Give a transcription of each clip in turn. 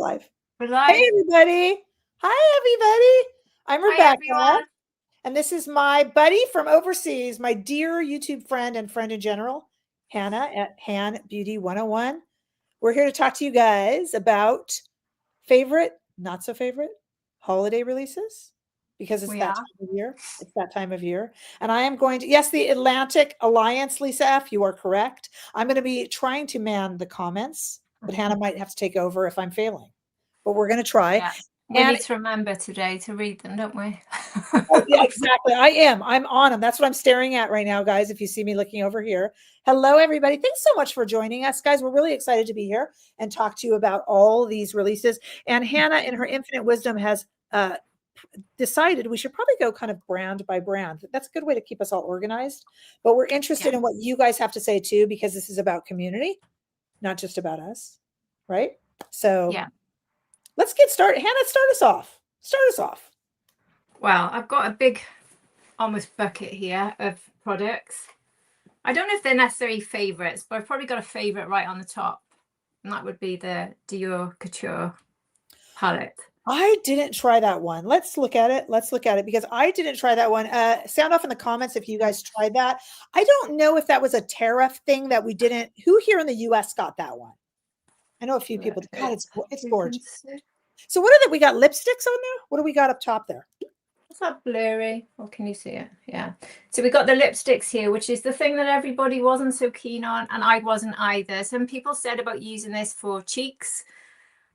live. We're live. Hey, everybody. Hi, everybody. I'm Hi, Rebecca. everyone. And this is my buddy from overseas, my dear YouTube friend and friend in general, Hannah at Han Beauty 101. We're here to talk to you guys about favorite, not so favorite holiday releases because it's that time of year. It's that time of year. And I am going to, yes, the Atlantic Alliance, Lisa F., you are correct. I'm going to be trying to man the comments, but Hannah might have to take over if I'm failing. But we're going to try. Yeah. We need to remember today to read them, don't we? Oh, yeah, exactly. I'm on them. That's what I'm staring at right now, guys. If you see me looking over here. Hello, everybody. Thanks so much for joining us, guys. We're really excited to be here and talk to you about all these releases. And Hannah, in her infinite wisdom, has decided we should probably go kind of brand by brand. That's a good way to keep us all organized. But we're interested in what you guys have to say too, because this is about community, not just about us, right? So let's get started. Hannah, start us off. Well, I've got a big, almost bucket here of products. I don't know if they're necessarily favorites, but I've probably got a favorite right on the top. And that would be the Dior Couture palette. I didn't try that one. Let's look at it because I didn't try that one. Sound off in the comments if you guys tried that. I don't know if that was a tariff thing that we didn't. Who here in the US got that one? I know a few people. God, it's gorgeous. So what are that? We got lipsticks on there. What do we got up top there? Is that blurry? Or can you see it? Yeah. So we got the lipsticks here, which is the thing that everybody wasn't so keen on, and I wasn't either. Some people said about using this for cheeks,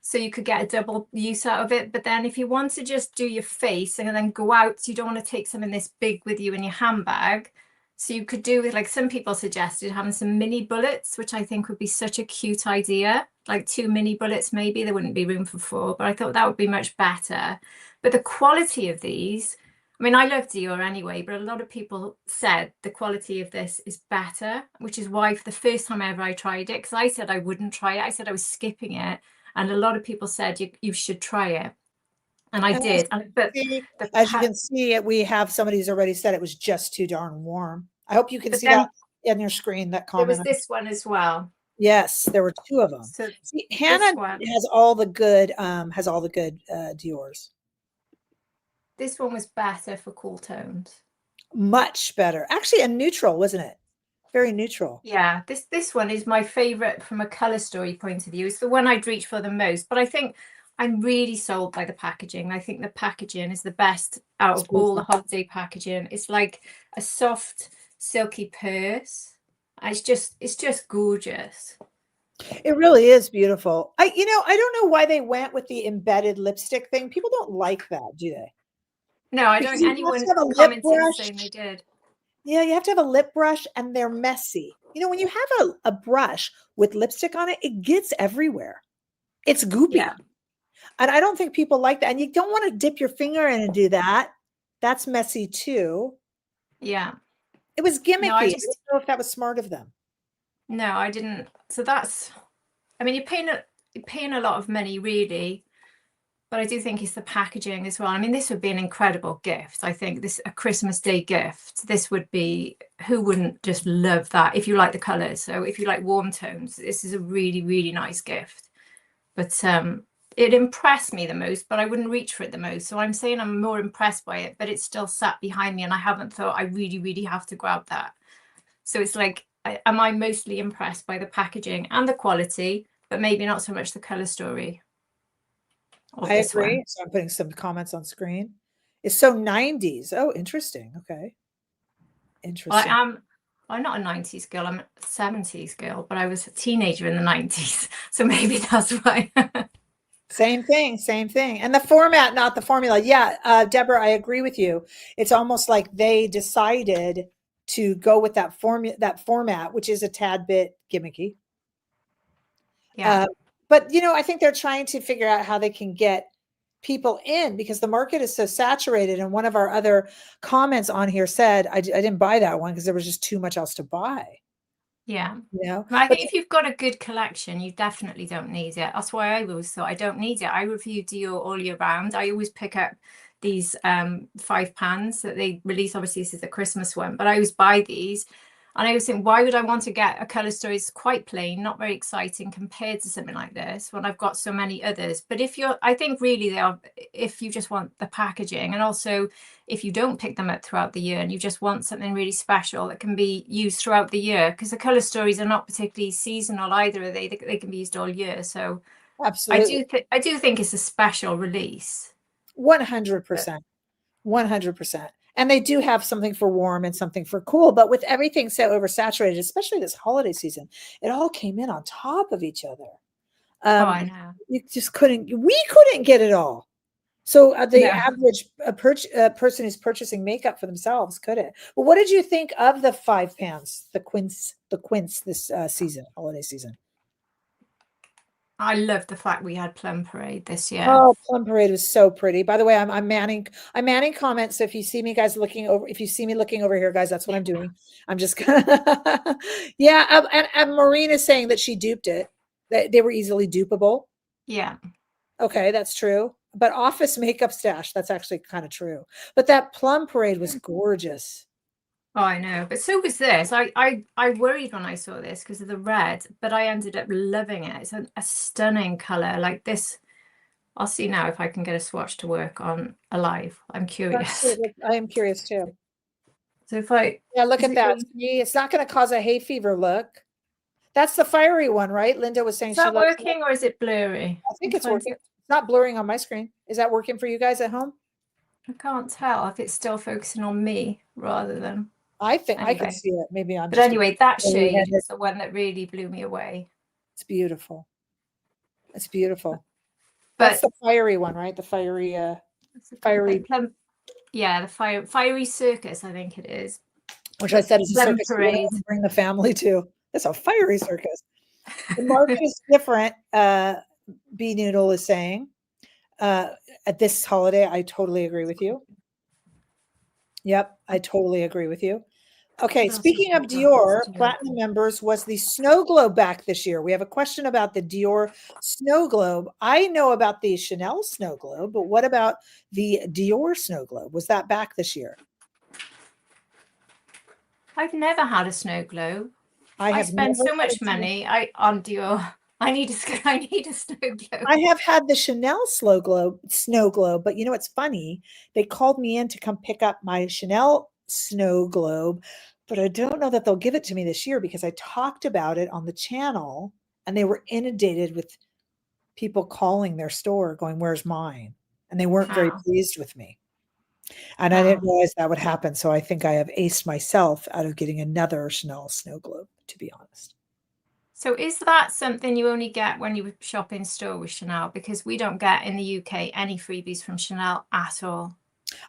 so you could get a double use out of it. But then if you want to just do your face and then go out, so you don't want to take something this big with you in your handbag. So you could do with, like, some people suggested having some mini bullets, which I think would be such a cute idea. Like 2 mini bullets, maybe. There wouldn't be room for 4, but I thought that would be much better. But the quality of these, I mean, I love Dior anyway, but a lot of people said the quality of this is better, which is why for the first time ever I tried it, because I said I wouldn't try it. I said I was skipping it. And a lot of people said you should try it. And I did. But as you can see, we have somebody who's already said it was just too darn warm. I hope you can see that on your screen, that comment. There was this one as well. Yes, there were 2 of them. So see, Hannah has all the good Dior's. This one was better for cool tones. Much better. Actually, a neutral, wasn't it? Very neutral. Yeah, this one is my favorite from a color story point of view. It's the one I'd reach for the most, but I think I'm really sold by the packaging. I think the packaging is the best out of all the holiday packaging. It's like a soft, silky purse. It's just gorgeous. It really is beautiful. I don't know why they went with the embedded lipstick thing. People don't like that, do they? No, I don't. Anyone commented saying they did. Yeah, you have to have a lip brush, and they're messy. When you have a brush with lipstick on it, it gets everywhere. It's goopy. Yeah. And I don't think people like that. And you don't want to dip your finger in and do that. That's messy too. Yeah. It was gimmicky. I don't know if that was smart of them. No, I didn't. So I mean, you're paying a lot of money, really. But I do think it's the packaging as well. I mean, this would be an incredible gift. I think a Christmas Day gift. This would be, who wouldn't just love that if you like the colors? So if you like warm tones, this is a really, really nice gift. But it impressed me the most, but I wouldn't reach for it the most. So I'm saying I'm more impressed by it, but it's still sat behind me, and I haven't thought I really, really have to grab that. So it's like, am I mostly impressed by the packaging and the quality, but maybe not so much the color story? I agree. So I'm putting some comments on screen. It's so 90s. Oh, interesting. Okay. Interesting. I'm not a 90s girl. I'm a 70s girl, but I was a teenager in the 90s. So maybe that's why. Same thing. And the format, not the formula. Yeah. Deborah, I agree with you. It's almost like they decided to go with that format, which is a tad bit gimmicky. Yeah. But, I think they're trying to figure out how they can get people in, because the market is so saturated. And one of our other comments on here said, I didn't buy that one because there was just too much else to buy. Yeah. I think if you've got a good collection, you definitely don't need it. That's why I always thought I don't need it. I review Dior all year round. I always pick up these 5 pans that they release. Obviously, this is the Christmas one, but I always buy these. And I always think, why would I want to get a colour story? It's quite plain, not very exciting compared to something like this when I've got so many others. But I think really they are, if you just want the packaging, and also if you don't pick them up throughout the year and you just want something really special that can be used throughout the year, because the colour stories are not particularly seasonal either, are they? They can be used all year. So Absolutely. I do think it's a special release. 100%. 100%. And they do have something for warm and something for cool, but with everything so oversaturated, especially this holiday season, it all came in on top of each other. Oh, I know. We couldn't get it all. So the No. average person who's purchasing makeup for themselves couldn't. But what did you think of the 5 pans, the quince this season, holiday season? I love the fact we had Plum Parade this year. Oh, Plum Parade was so pretty. By the way, I'm manning comments. So if you see me guys looking over, if you see me looking over here, guys, that's what I'm doing. I'm just gonna yeah. And Maureen is saying that she duped it. That they were easily dupable. Yeah. Okay, that's true. But Office Makeup Stash, that's actually kind of true. But that Plum Parade was gorgeous. Oh, I know, but so was this. I worried when I saw this because of the red, but I ended up loving it. It's a stunning color like this. I'll see now if I can get a swatch to work on alive. I'm curious. I am curious too. So if look at that. See, it's not going to cause a hay fever look. That's the fiery one, right? Linda was saying is that working or is it blurry? I think it's working. It's not blurring on my screen. Is that working for you guys at home? I can't tell if it's still focusing on me rather than. I think anyway. I can see it. Maybe I'm. But anyway, that shade is the one that really blew me away. It's beautiful. It's beautiful. But that's the fiery one, right? The fiery, fiery. Yeah, the fiery circus. I think it is. Which I said is a circus parade. Bring the family to. It's a fiery circus. The market is different. B Noodle is saying at this holiday. I totally agree with you. Yep, I totally agree with you. Okay, speaking of Dior, Platinum members, was the snow globe back this year? We have a question about the Dior snow globe. I know about the Chanel snow globe, but what about the Dior snow globe? Was that back this year? I've never had a snow globe. I spend so much money on Dior. I need a snow globe. I have had the Chanel snow globe, but you know, it's funny. They called me in to come pick up my Chanel snow globe, but I don't know that they'll give it to me this year because I talked about it on the channel and they were inundated with people calling their store going, "Where's mine?" And they weren't very pleased with me. And I didn't realize that would happen. So I think I have aced myself out of getting another Chanel snow globe, to be honest. So is that something you only get when you shop in store with Chanel? Because we don't get in the UK any freebies from Chanel at all.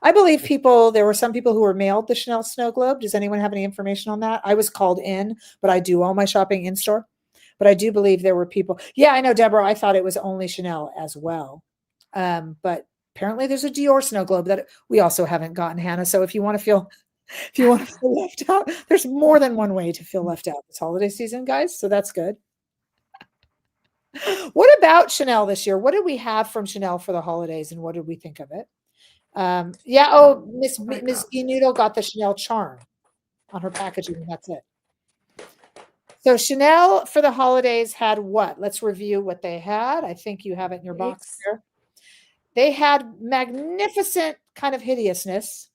I believe there were some people who were mailed the Chanel snow globe. Does anyone have any information on that? I was called in, but I do all my shopping in store. But I do believe there were people. Yeah, I know, Deborah. I thought it was only Chanel as well. But apparently there's a Dior snow globe that we also haven't gotten, Hannah. So if you want to feel left out, there's more than one way to feel left out this holiday season, guys. So that's good. What about Chanel this year? What did we have from Chanel for the holidays and what did we think of it? Miss B Noodle got the Chanel charm on her packaging. That's it. So Chanel for the holidays had what? Let's review what they had. I think you have it in your box here. They had magnificent kind of hideousness.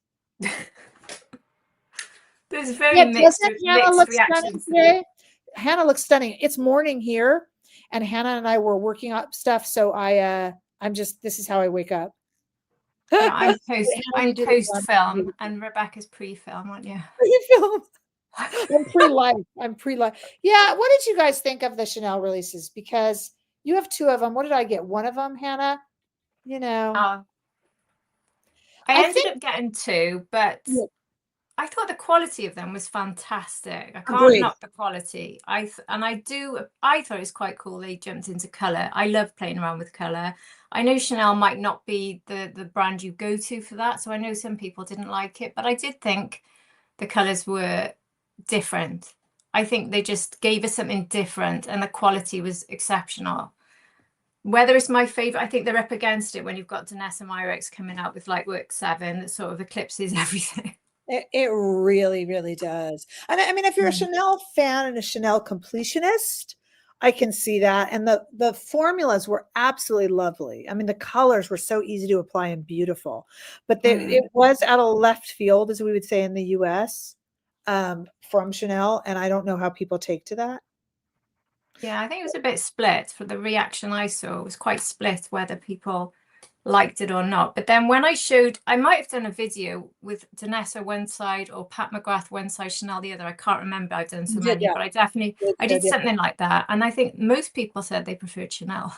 There's very mixed reactions today. Hannah looks stunning. It's morning here, and Hannah and I were working up stuff. So this is how I wake up. I'm post film, and Rebecca's pre-film, aren't you? Pre-film. I'm pre-live. Yeah. What did you guys think of the Chanel releases? Because you have 2 of them. What did I get? 1 of them, Hannah? You know. I ended up getting 2, but I thought the quality of them was fantastic. I can't knock the quality. I thought it was quite cool. They jumped into color. I love playing around with color. I know Chanel might not be the brand you go to for that. So I know some people didn't like it, but I did think the colors were different. I think they just gave us something different and the quality was exceptional. Whether it's my favorite, I think they're up against it when you've got Isamaya coming out with Light Work 7 that sort of eclipses everything. It really, really does. And I mean, if you're a Mm. Chanel fan and a Chanel completionist, I can see that. And the formulas were absolutely lovely. I mean, the colors were so easy to apply and beautiful. But it Mm. was out of left field, as we would say in the US, from Chanel. And I don't know how people take to that. Yeah, I think it was a bit split. For the reaction I saw, it was quite split whether people liked it or not. But then when I showed, I might have done a video with Danessa one side or Pat McGrath one side, Chanel the other. I can't remember. I've done so You did, many, yeah. but I did something like that. And I think most people said they preferred Chanel.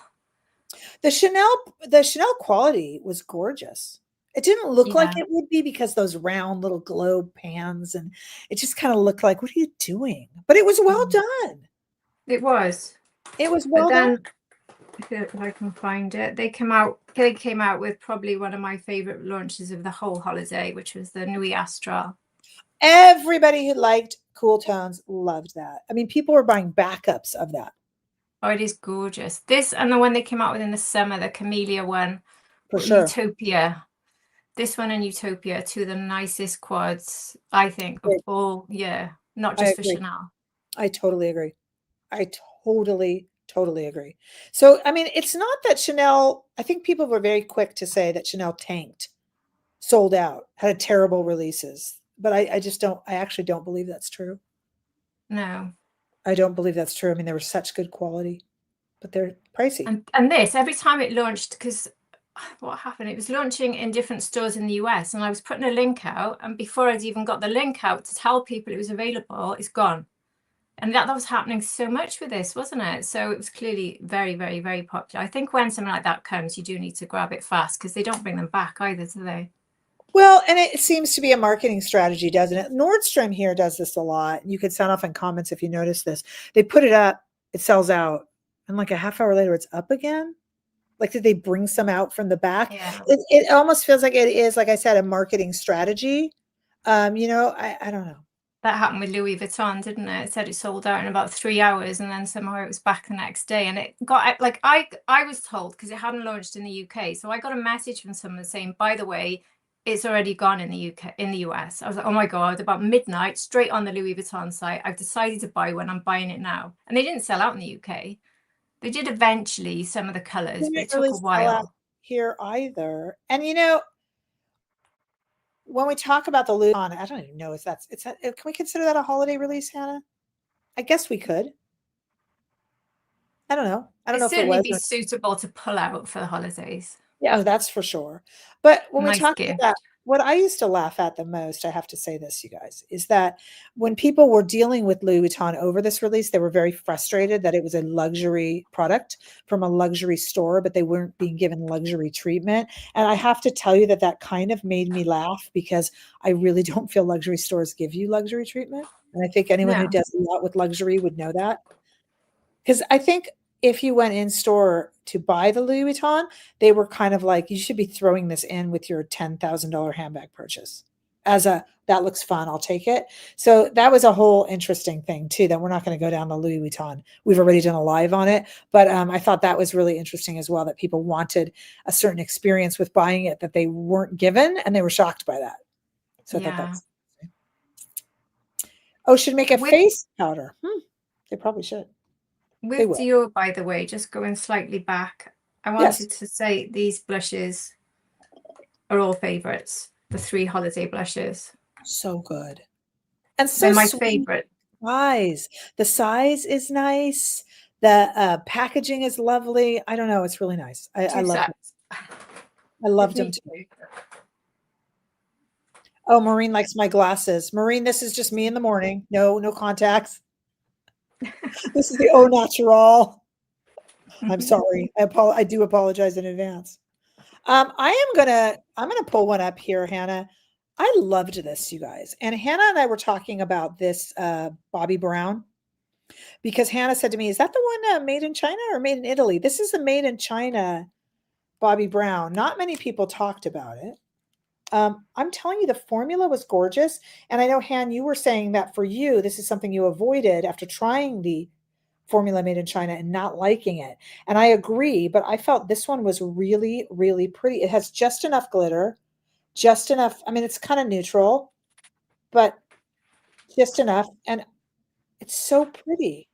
The Chanel quality was gorgeous. It didn't look like Yeah, it would be because those round little globe pans, and it just kind of looked like, what are you doing? But it was well done. it was. It was But well done. then if I can find it, they came out with probably one of my favorite launches of the whole holiday, which was the Nuit Astral. Everybody who liked cool tones loved that. I mean, people were buying backups of that Oh, it is gorgeous. This and the one they came out with in the summer, the Camellia one, for sure. Utopia. This one and Utopia are two of the nicest quads, I think, of Great. all year, not I just for agree. Chanel. I totally agree. I totally agree. So, I mean, it's not that Chanel, I think people were very quick to say that Chanel tanked, sold out, had terrible releases. But I just don't, I actually don't believe that's true. No. I don't believe that's true. I mean, they were such good quality, but they're pricey. And this, every time it launched, because what happened? It was launching in different stores in the US, and I was putting a link out, and before I'd even got the link out to tell people it was available, it's gone. And that was happening so much with this, wasn't it? So it was clearly very, very, very popular. I think when something like that comes, you do need to grab it fast because they don't bring them back either, do they? Well, and it seems to be a marketing strategy, doesn't it? Nordstrom here does this a lot. You could sound off in comments if you notice this. They put it up, it sells out, and like a half hour later, it's up again. Like, did they bring some out from the back? Yeah. It almost feels like it is, like I said, a marketing strategy. I don't know. That happened with Louis Vuitton, didn't it? It said it sold out in about 3 hours, and then somehow it was back the next day. And it got like I was told because it hadn't launched in the UK, so I got a message from someone saying, by the way, it's already gone in the UK, in the US. I was like, oh my god! About midnight, straight on the Louis Vuitton site, I've decided to buy one. I'm buying it now, and they didn't sell out in the UK. They did eventually some of the colors, but Didn't it took really a sell out while. here either. And when we talk about the Louis Vuitton, I don't even know if can we consider that a holiday release, Hannah? I guess we could. I don't know. I don't It'd know if it certainly was. be suitable to pull out for the holidays. Yeah, oh, that's for sure. But when we Nice talk about that, gift. what I used to laugh at the most, I have to say this, you guys, is that when people were dealing with Louis Vuitton over this release, they were very frustrated that it was a luxury product from a luxury store, but they weren't being given luxury treatment. And I have to tell you that that kind of made me laugh because I really don't feel luxury stores give you luxury treatment. And I think anyone who No. does a lot with luxury would know that. Because I think if you went in store to buy the Louis Vuitton, they were kind of like, you should be throwing this in with your $10,000 handbag purchase as that looks fun. I'll take it. So that was a whole interesting thing too, that we're not going to go down the Louis Vuitton. We've already done a live on it, but I thought that was really interesting as well, that people wanted a certain experience with buying it that they weren't given, and they were shocked by that. So I thought Yeah. that's, oh, should make a With face powder. They probably should. They With will. Dior, by the way, just going slightly back, I Yes. wanted to say these blushes are all favorites. The 3 holiday blushes. So good. And so They're my sweet favorite. size. The size is nice. The packaging is lovely. I don't know. It's really nice. I 2 loved it. sets. I loved Give them me too. 2. Oh, Maureen likes my glasses. Maureen, this is just me in the morning. No contacts. This is the au natural. I'm sorry. I do apologize in advance. I'm gonna pull one up here, Hannah. I loved this, you guys. And Hannah and I were talking about this Bobbi Brown, because Hannah said to me, "Is that the one made in China or made in Italy?" This is the made in China Bobbi Brown. Not many people talked about it. I'm telling you, the formula was gorgeous. And I know, Han, you were saying that for you, this is something you avoided after trying the formula made in China and not liking it. And I agree, but I felt this one was really, really pretty. It has just enough glitter, just enough. I mean, it's kind of neutral. but just enough. And it's so pretty.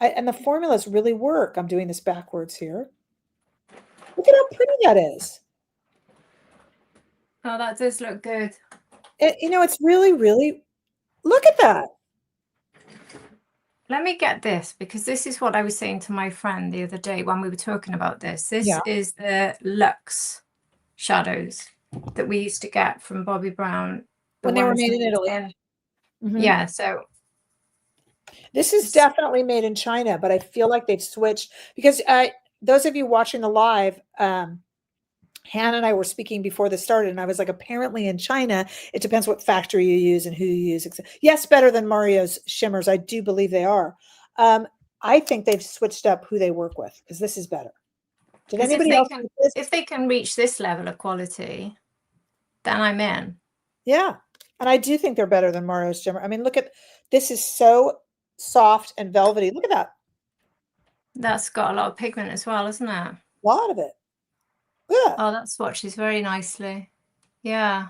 And the formulas really work. I'm doing this backwards here. Look at how pretty that is. Oh, that does look good. It's really, really, look at that. Let me get this, because this is what I was saying to my friend the other day when we were talking about this. This is the Luxe shadows that we used to get from Bobbi Brown. When they were made in Italy. Yeah, so this is definitely made in China, but I feel like they've switched, because those of you watching the live, Hannah and I were speaking before this started, and I was like, apparently in China, it depends what factory you use and who you use. Yes, better than Mario's shimmers. I do believe they are. I think they've switched up who they work with, because this is better. Did anybody else? If they can reach this level of quality, then I'm in. Yeah. And I do think they're better than Mario's shimmer. I mean, look at this, is so soft and velvety. Look at that. That's got a lot of pigment as well, isn't it? A lot of it. Yeah. Oh, that swatches very nicely. Yeah.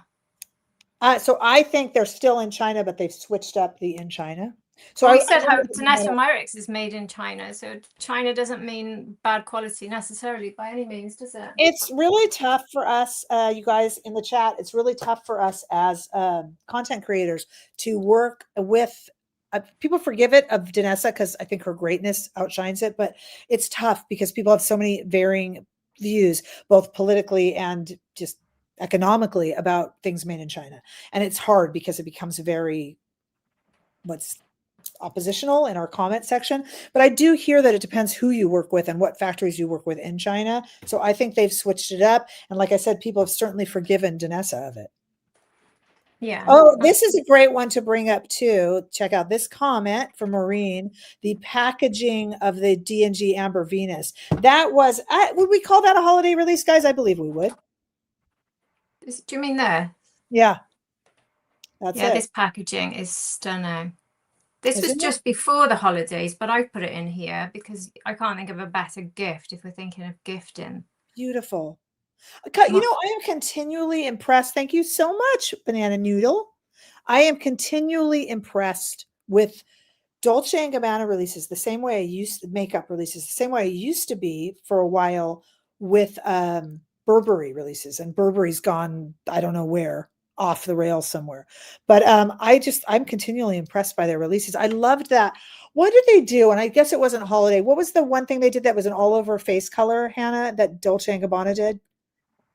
So I think they're still in China, but they've switched up the in China. So well, I said how Danessa Myricks is made in China. So China doesn't mean bad quality necessarily by any means, does it? It's really tough for us, you guys in the chat. It's really tough for us as content creators to work with. People forgive it of Danessa because I think her greatness outshines it, but it's tough because people have so many varying views, both politically and just economically, about things made in China. And it's hard because it becomes very oppositional in our comment section. But I do hear that it depends who you work with and what factories you work with in China. So I think they've switched it up. And like I said, people have certainly forgiven Danessa of it. Yeah. Oh, this is a great one to bring up too. Check out this comment from Maureen. The packaging of the D&G Amber Venus. That was, would we call that a holiday release, guys? I believe we would. Do you mean there? Yeah. That's it. This packaging is stunning. This was just before the holidays, but I put it in here because I can't think of a better gift if we're thinking of gifting. Beautiful. I am continually impressed. Thank you so much, Banana Noodle. I am continually impressed with Dolce & Gabbana releases the same way I used to, makeup releases the same way I used to be for a while with Burberry releases. And Burberry's gone, I don't know where, off the rails somewhere. But I'm continually impressed by their releases. I loved that. What did they do? And I guess it wasn't holiday. What was the one thing they did that was an all over face color, Hannah, that Dolce & Gabbana did?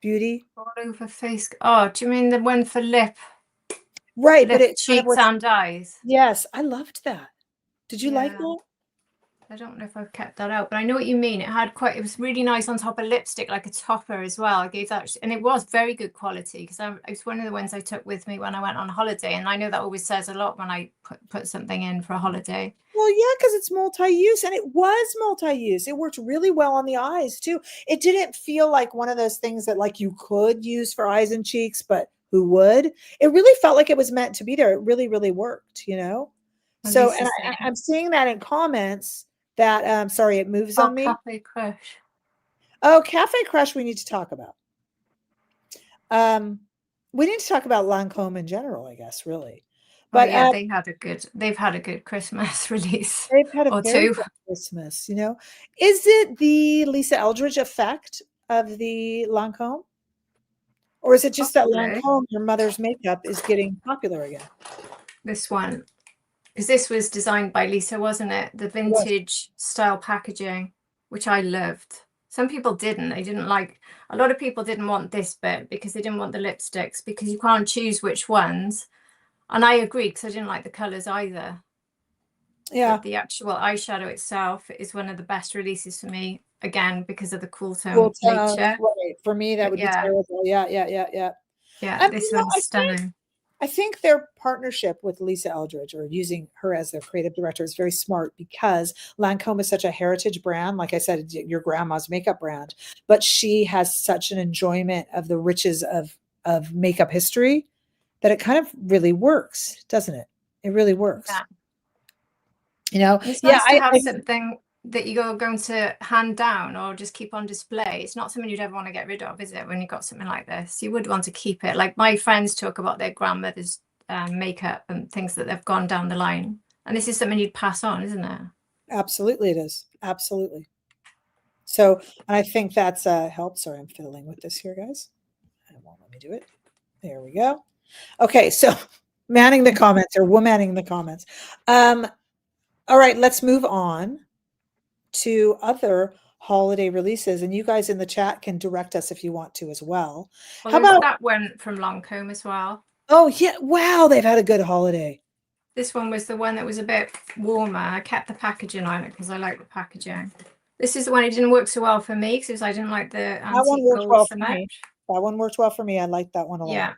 Beauty? All over face. Oh, do you mean the one for lip? Right. Lip, but it cheeks and eyes. Yes. I loved that. Did you like that? I don't know if I've kept that out, but I know what you mean. It was really nice on top of lipstick, like a topper as well. I gave that, and it was very good quality because it's one of the ones I took with me when I went on holiday. And I know that always says a lot when I put something in for a holiday. Well, yeah, because it's multi-use, and it was multi-use. It worked really well on the eyes too. It didn't feel like one of those things that like you could use for eyes and cheeks, but who would? It really felt like it was meant to be there. It really, really worked, So, and I'm seeing that in comments that, sorry, it moves on me. Cafe Crush. Oh, Cafe Crush we need to talk about. We need to talk about Lancome in general, I guess, really. But they've had a good Christmas release. They've had a very good Christmas, Is it the Lisa Eldridge effect of the Lancome? Or is it just that Lancome, your mother's makeup, is getting popular again? This one. Because this was designed by Lisa, wasn't it? The vintage style packaging, which I loved. Some people didn't. They didn't like. A lot of people didn't want this bit because they didn't want the lipsticks because you can't choose which ones. And I agreed because I didn't like the colors either. Yeah. But the actual eyeshadow itself is one of the best releases for me. Again, because of the cool tone nature. Right. For me, that would be terrible. Yeah. Yeah, this one's stunning. I think their partnership with Lisa Eldridge, or using her as their creative director, is very smart because Lancome is such a heritage brand. Like I said, your grandma's makeup brand, but she has such an enjoyment of the riches of makeup history that it kind of really works, doesn't it? It really works. Yeah. It's nice to have something that you're going to hand down or just keep on display. It's not something you'd ever want to get rid of, is it? When you've got something like this, you would want to keep it. Like my friends talk about their grandmother's makeup and things that have gone down the line. And this is something you'd pass on, isn't it? Absolutely, it is. Absolutely. So, and I think that's help. Sorry, I'm fiddling with this here, guys. It won't let me do it. There we go. Okay, so manning the comments or womaning the comments. All right, let's move on to other holiday releases, and you guys in the chat can direct us if you want to as well. Well, How there's about that one from Lancome as well. Oh yeah, wow, they've had a good holiday. This one was the one that was a bit warmer. I kept the packaging on it because I like the packaging. This is the one. It didn't work so well for me because I didn't like the That one antique worked gold well so for me. much. That one worked well for me. I liked that one a lot. Yeah,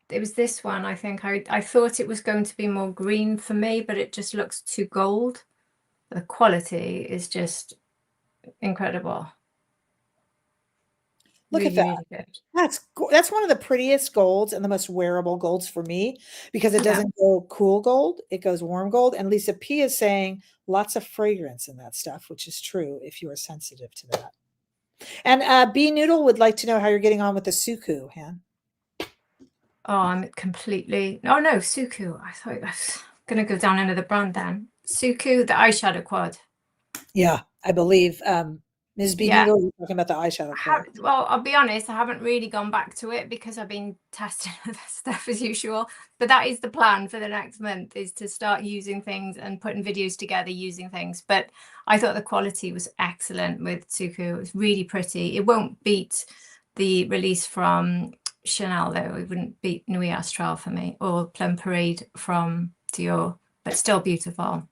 it was this one. I think I thought it was going to be more green for me, but it just looks too gold. The quality is just incredible. Look Really, at that. really good. That's one of the prettiest golds and the most wearable golds for me because it doesn't go cool gold, it goes warm gold. And Lisa P is saying lots of fragrance in that stuff, which is true if you are sensitive to that. And B Noodle would like to know how you're getting on with the Suku, Han. Oh, I'm completely. Oh no, Suku. I thought I was going to go down another brand then. Suku, the eyeshadow quad. Yeah, I believe Ms. B Noodle, you're talking about the eyeshadow quad. Well, I'll be honest, I haven't really gone back to it because I've been testing other stuff as usual. But that is the plan for the next month, is to start using things and putting videos together using things. But I thought the quality was excellent with Suku. It was really pretty. It won't beat the release from Chanel, though. It wouldn't beat Nuit Astral for me, or Plum Parade from Dior, but still beautiful.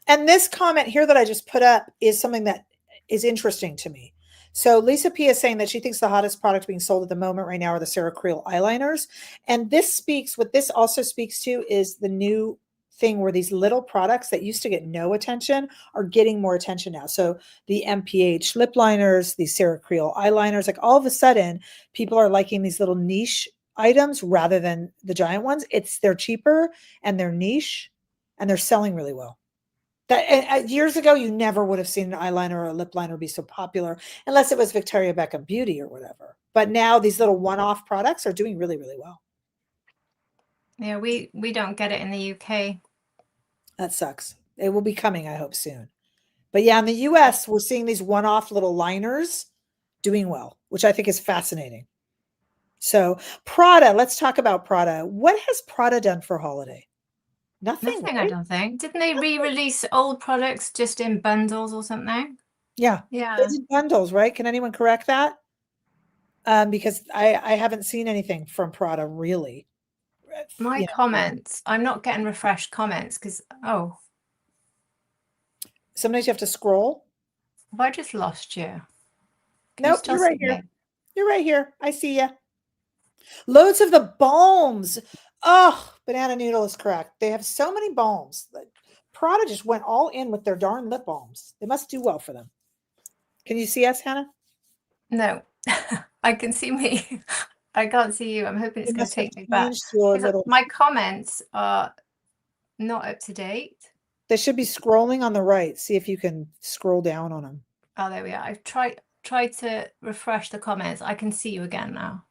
And this comment here that I just put up is something that is interesting to me. So Lisa P is saying that she thinks the hottest product being sold at the moment right now are the Sarah Creel eyeliners. And what this also speaks to is the new thing where these little products that used to get no attention are getting more attention now. So the MPH lip liners, these Sarah Creel eyeliners, like all of a sudden people are liking these little niche items rather than the giant ones. They're cheaper and they're niche and they're selling really well. That years ago, you never would have seen an eyeliner or a lip liner be so popular unless it was Victoria Beckham Beauty or whatever. But now these little one-off products are doing really, really well. Yeah, we don't get it in the UK. That sucks. It will be coming, I hope, soon. But yeah, in the US, we're seeing these one-off little liners doing well, which I think is fascinating. So Prada, let's talk about Prada. What has Prada done for holiday? Nothing, right? I don't think. Didn't they re-release old products just in bundles or something? Yeah. They did bundles, right? Can anyone correct that? Because I haven't seen anything from Prada really. My comments, I'm not getting refreshed comments because, sometimes you have to scroll. Have I just lost you? Nope, you're right here. You're right here. I see you. Loads of the balms. Oh, Banana Noodle is correct. They have so many balms. Prada just went all in with their darn lip balms. They must do well for them. Can you see us, Hannah? No, I can see me. I can't see you. I'm hoping it's going to take me back. My comments are not up to date. They should be scrolling on the right. See if you can scroll down on them. Oh, there we are. I've tried to refresh the comments. I can see you again now.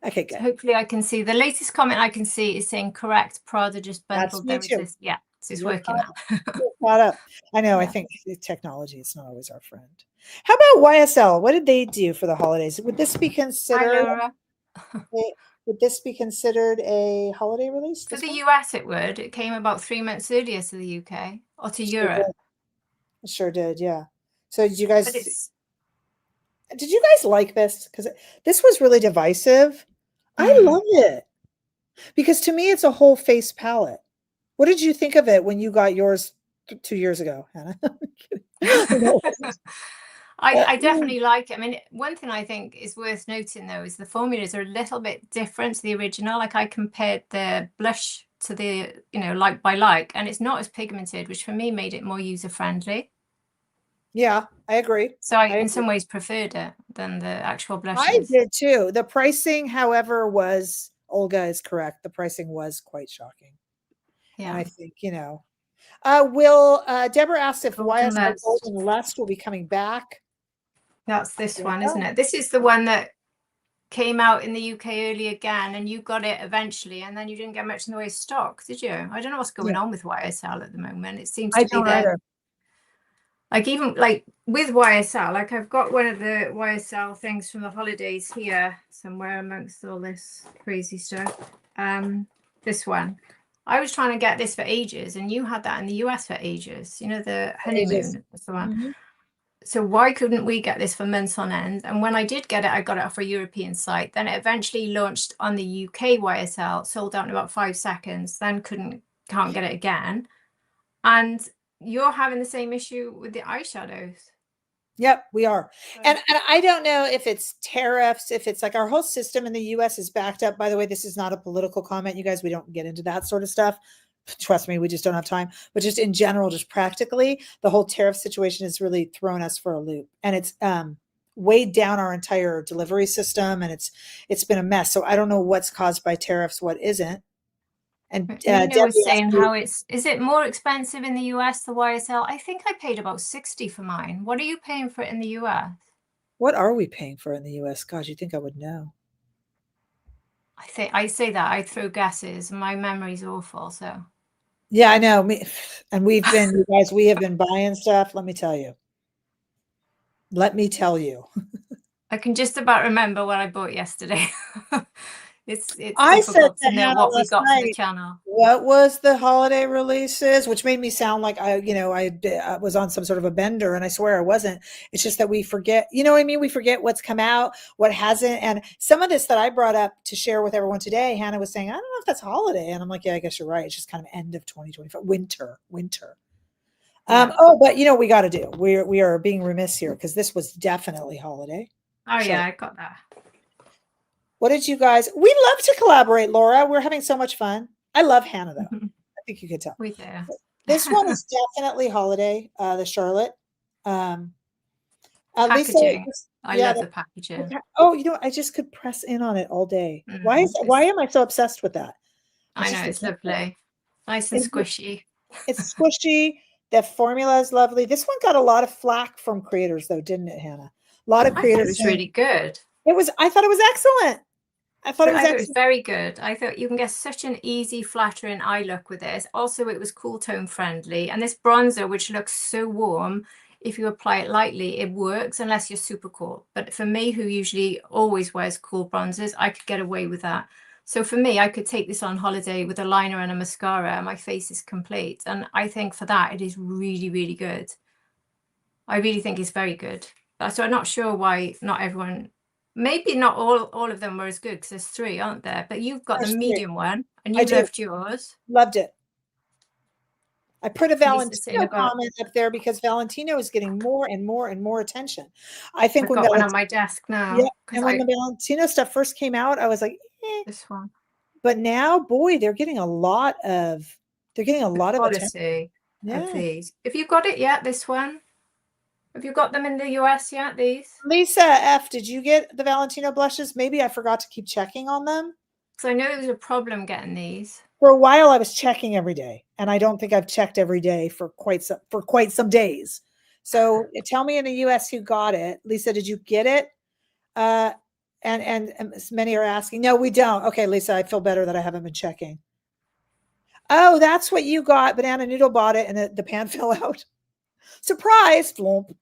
Okay, good. So hopefully I can see. The latest comment I can see is saying correct, Prada just bundled. That's me too. Yeah, so it's working now. Caught up. I know. Yeah. I think technology is not always our friend. How about YSL? What did they do for the holidays? Would this be considered? Hi, Laura. Would this be considered a holiday release? For the US, it would. It came about 3 months earlier to the UK or to Europe. It sure did, yeah. So did you guys? Did you guys like this? Because this was really divisive. I love it because to me, it's a whole face palette. What did you think of it when you got yours 2 years ago, Hannah? I definitely like it. I mean, one thing I think is worth noting, though, is the formulas are a little bit different to the original. Like I compared the blush to the, like by like, and it's not as pigmented, which for me made it more user-friendly. Yeah, I agree. So I in some ways preferred it than the actual blushes. I did too. The pricing, however, was, Olga is correct. The pricing was quite shocking. Yeah. And I think, Deborah asked if YSL Golden Lust will be coming back. That's this one, isn't it? This is the one that came out in the UK early again, and you got it eventually, and then you didn't get much in the way of stock, did you? I don't know what's going on with YSL at the moment. It seems to be that, like, even like with YSL, like I've got one of the YSL things from the holidays here somewhere amongst all this crazy stuff. This one. I was trying to get this for ages, and you had that in the US for ages. You know, the honeymoon. That's the one. So why couldn't we get this for months on end? And when I did get it, I got it off a European site. Then it eventually launched on the UK YSL, sold out in about 5 seconds, then can't get it again. And you're having the same issue with the eyeshadows. Yep, we are. And I don't know if it's tariffs, if it's like our whole system in the US is backed up. By the way, this is not a political comment, you guys. We don't get into that sort of stuff. Trust me, we just don't have time. But just in general, just practically, the whole tariff situation has really thrown us for a loop. And it's weighed down our entire delivery system, and it's been a mess. So I don't know what's caused by tariffs, what isn't. And Debbie was saying how is it more expensive in the US, the YSL? I think I paid about 60 for mine. What are you paying for it in the US? What are we paying for in the US? God, you think I would know. I say that I throw guesses. My memory's awful, so. Yeah, I know. And we've been, you guys, we have been buying stuff. Let me tell you. I can just about remember what I bought yesterday. It's I difficult to know what we got for the channel. What was the holiday releases, which made me sound like I was on some sort of a bender, and I swear I wasn't. It's just that we forget, you know what I mean? We forget what's come out, what hasn't. And some of this that I brought up to share with everyone today, Hannah was saying, I don't know if that's holiday. And I'm like, yeah, I guess you're right. It's just kind of end of 2025, winter. Yeah. But you know, we got to do, we are being remiss here because this was definitely holiday. Oh yeah, I got that. What did you guys? We love to collaborate, Laura. We're having so much fun. I love Hannah, though. I think you could tell. We do. This one is definitely holiday. The Charlotte. Packaging. Lisa, I love the packaging. Oh, you know, I just could press in on it all day. Why am I so obsessed with that? I know, it's lovely. Nice and squishy. It's squishy. The formula is lovely. This one got a lot of flack from creators, though, didn't it, Hannah? A lot of creators. It was really good. I thought it was excellent. I thought it was very good. I thought you can get such an easy, flattering eye look with this. Also, it was cool tone friendly. And this bronzer, which looks so warm, if you apply it lightly, it works unless you're super cool. But for me, who usually always wears cool bronzers, I could get away with that. So for me, I could take this on holiday with a liner and a mascara, and my face is complete. And I think for that, it is really, really good. I really think it's very good. So I'm not sure why not everyone... Maybe not all of them were as good because there's 3, aren't there? But you've got the medium one, and you loved yours. Loved it. I put a Valentino comment up there because Valentino is getting more and more and more attention. I think I've got one on my desk now. Yeah, and when the Valentino stuff first came out, I was like, this one. But now, boy, they're getting a lot of attention. Of these. Have you got it yet? This one. Have you got them in the US yet, these? Lisa F., did you get the Valentino blushes? Maybe I forgot to keep checking on them. So I know it was a problem getting these. For a while, I was checking every day, and I don't think I've checked every day for quite some days. So tell me in the US who got it. Lisa, did you get it? And many are asking. No, we don't. Okay, Lisa, I feel better that I haven't been checking. Oh, that's what you got. Banana Noodle bought it, and the pan fell out. Surprise! Flump.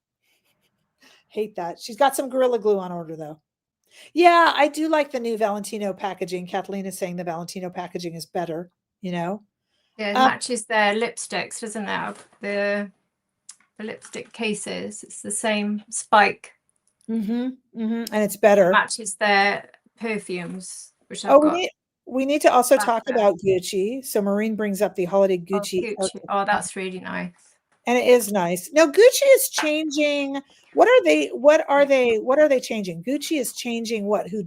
Hate that. She's got some Gorilla Glue on order, though. Yeah, I do like the new Valentino packaging. Kathleen is saying the Valentino packaging is better, you know? Yeah, it matches their lipsticks, doesn't it? The lipstick cases. It's the same spike. And it's better. It matches their perfumes, which I've got. We need to also talk about Gucci. So Maureen brings up the holiday Gucci. Oh, that's really nice. And it is nice. Now Gucci is changing. What are they changing? Gucci is changing what? Who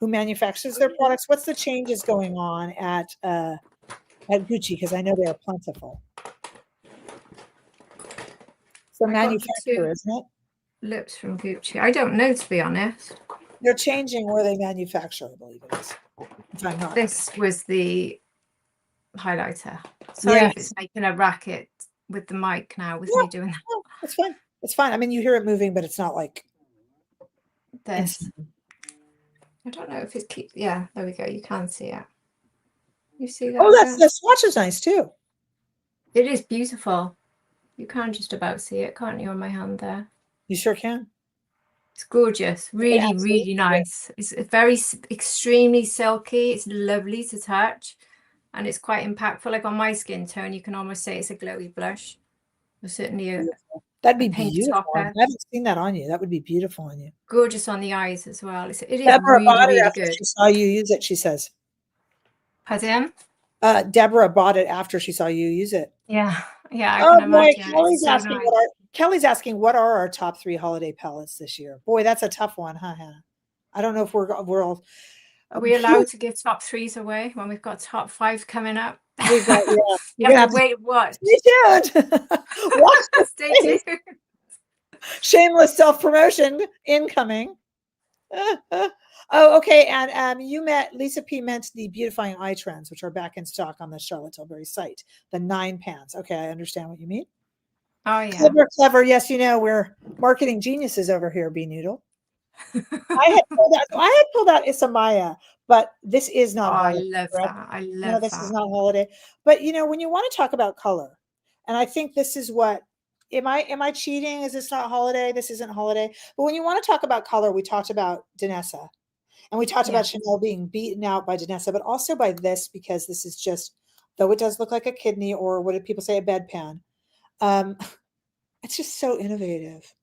manufactures their products? What's the changes going on at Gucci? Because I know they are plentiful. So manufacturer, isn't it? Lips from Gucci. I don't know, to be honest. They're changing where they manufacture, I believe it is. If I'm not. This was the highlighter. Sorry if it's making a racket with the mic now with me doing that. No, it's fine. It's fine. I mean, you hear it moving, but it's not like this. I don't know if it's yeah, there we go. You can see it. You see that? Oh, the swatch is nice too. It is beautiful. You can just about see it, can't you, on my hand there? You sure can. It's gorgeous. Really, really nice. It's very extremely silky. It's lovely to touch, and it's quite impactful. Like on my skin tone, you can almost say it's a glowy blush. There's certainly that'd be pink beautiful. I topper. haven't seen that on you. That would be beautiful on you. Gorgeous on the eyes as well. It is Deborah really, bought it really after good. she saw you use it, she says. Pardon? Deborah bought it after she saw you use it. Yeah, yeah, I Oh can boy, imagine. Kelly's It's so asking nice. Kelly's asking what are our top 3 holiday palettes this year? Boy, that's a tough one, huh, Hannah? I don't know if we're all. Are we allowed to give top 3s away when we've got top 5 coming up? We've got, yeah. You have to wait and watch. Stay tuned. Watch the Stay tuned. Shameless self-promotion incoming. Oh, okay. And Lisa P meant the beautifying eye trends, which are back in stock on the Charlotte Tilbury site. The 9 pans. Okay, I understand what you mean. Oh yeah. Clever, clever. Yes, we're marketing geniuses over here, B Noodle. I had pulled out Isamaya, but this is not holiday. I love Correct? that. I love No, this is not holiday. But when you want to talk about color, and I think this is what am I cheating? Is this not holiday? This isn't holiday. But when you want to talk about color, we talked about Danessa. And we talked about Chanel being beaten out by Danessa, but also by this, because this is just, though it does look like a kidney, or what did people say, a bedpan. It's just so innovative.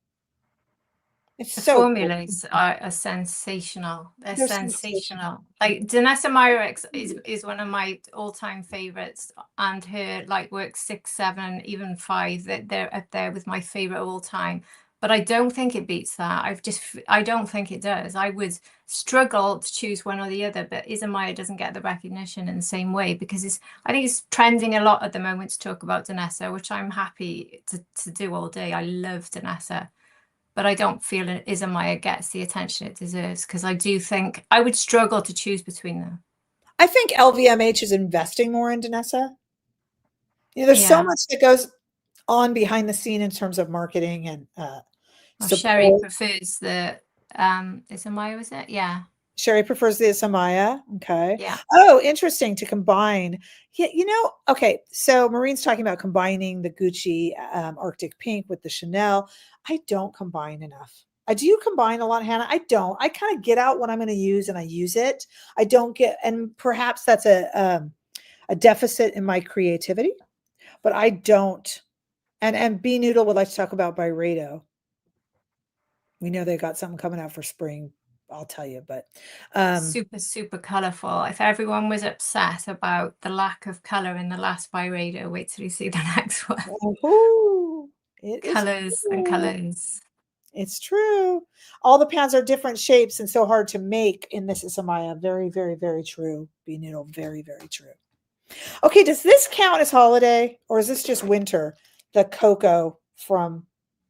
It's the so formulas are sensational. They're sensational. Like Danessa Myrex is one of my all-time favorites, and her Lightwork 6, 7, even 5. They're up there with my favorite all time. But I don't think it beats that. I don't think it does. I would struggle to choose one or the other, but Isamaya doesn't get the recognition in the same way, because I think it's trending a lot at the moment to talk about Danessa, which I'm happy to do all day. I love Danessa. But I don't feel Isamaya gets the attention it deserves, because I do think I would struggle to choose between them. I think LVMH is investing more in Danessa. There's so much that goes on behind the scene in terms of marketing and Sherry prefers the Isamaya, was it? Yeah. Sherry prefers the Isamaya. Okay. Yeah. Oh, interesting to combine. Yeah, okay. So Maureen's talking about combining the Gucci Arctic Pink with the Chanel. I don't combine enough. Do you combine a lot, Hannah? I don't. I kind of get out what I'm going to use and I use it. I don't get, and perhaps that's a deficit in my creativity, but I don't. And B Noodle would like to talk about Byredo. We know they got something coming out for spring. I'll tell you, but super colorful. If everyone was upset about the lack of color in the last Byredo, wait till you see the next one. Colors and colors. It's true. All the pans are different shapes and so hard to make in this Isamaya. Very, very, very true. B Noodle, very, very true. Okay, does this count as holiday, or is this just winter? The cocoa from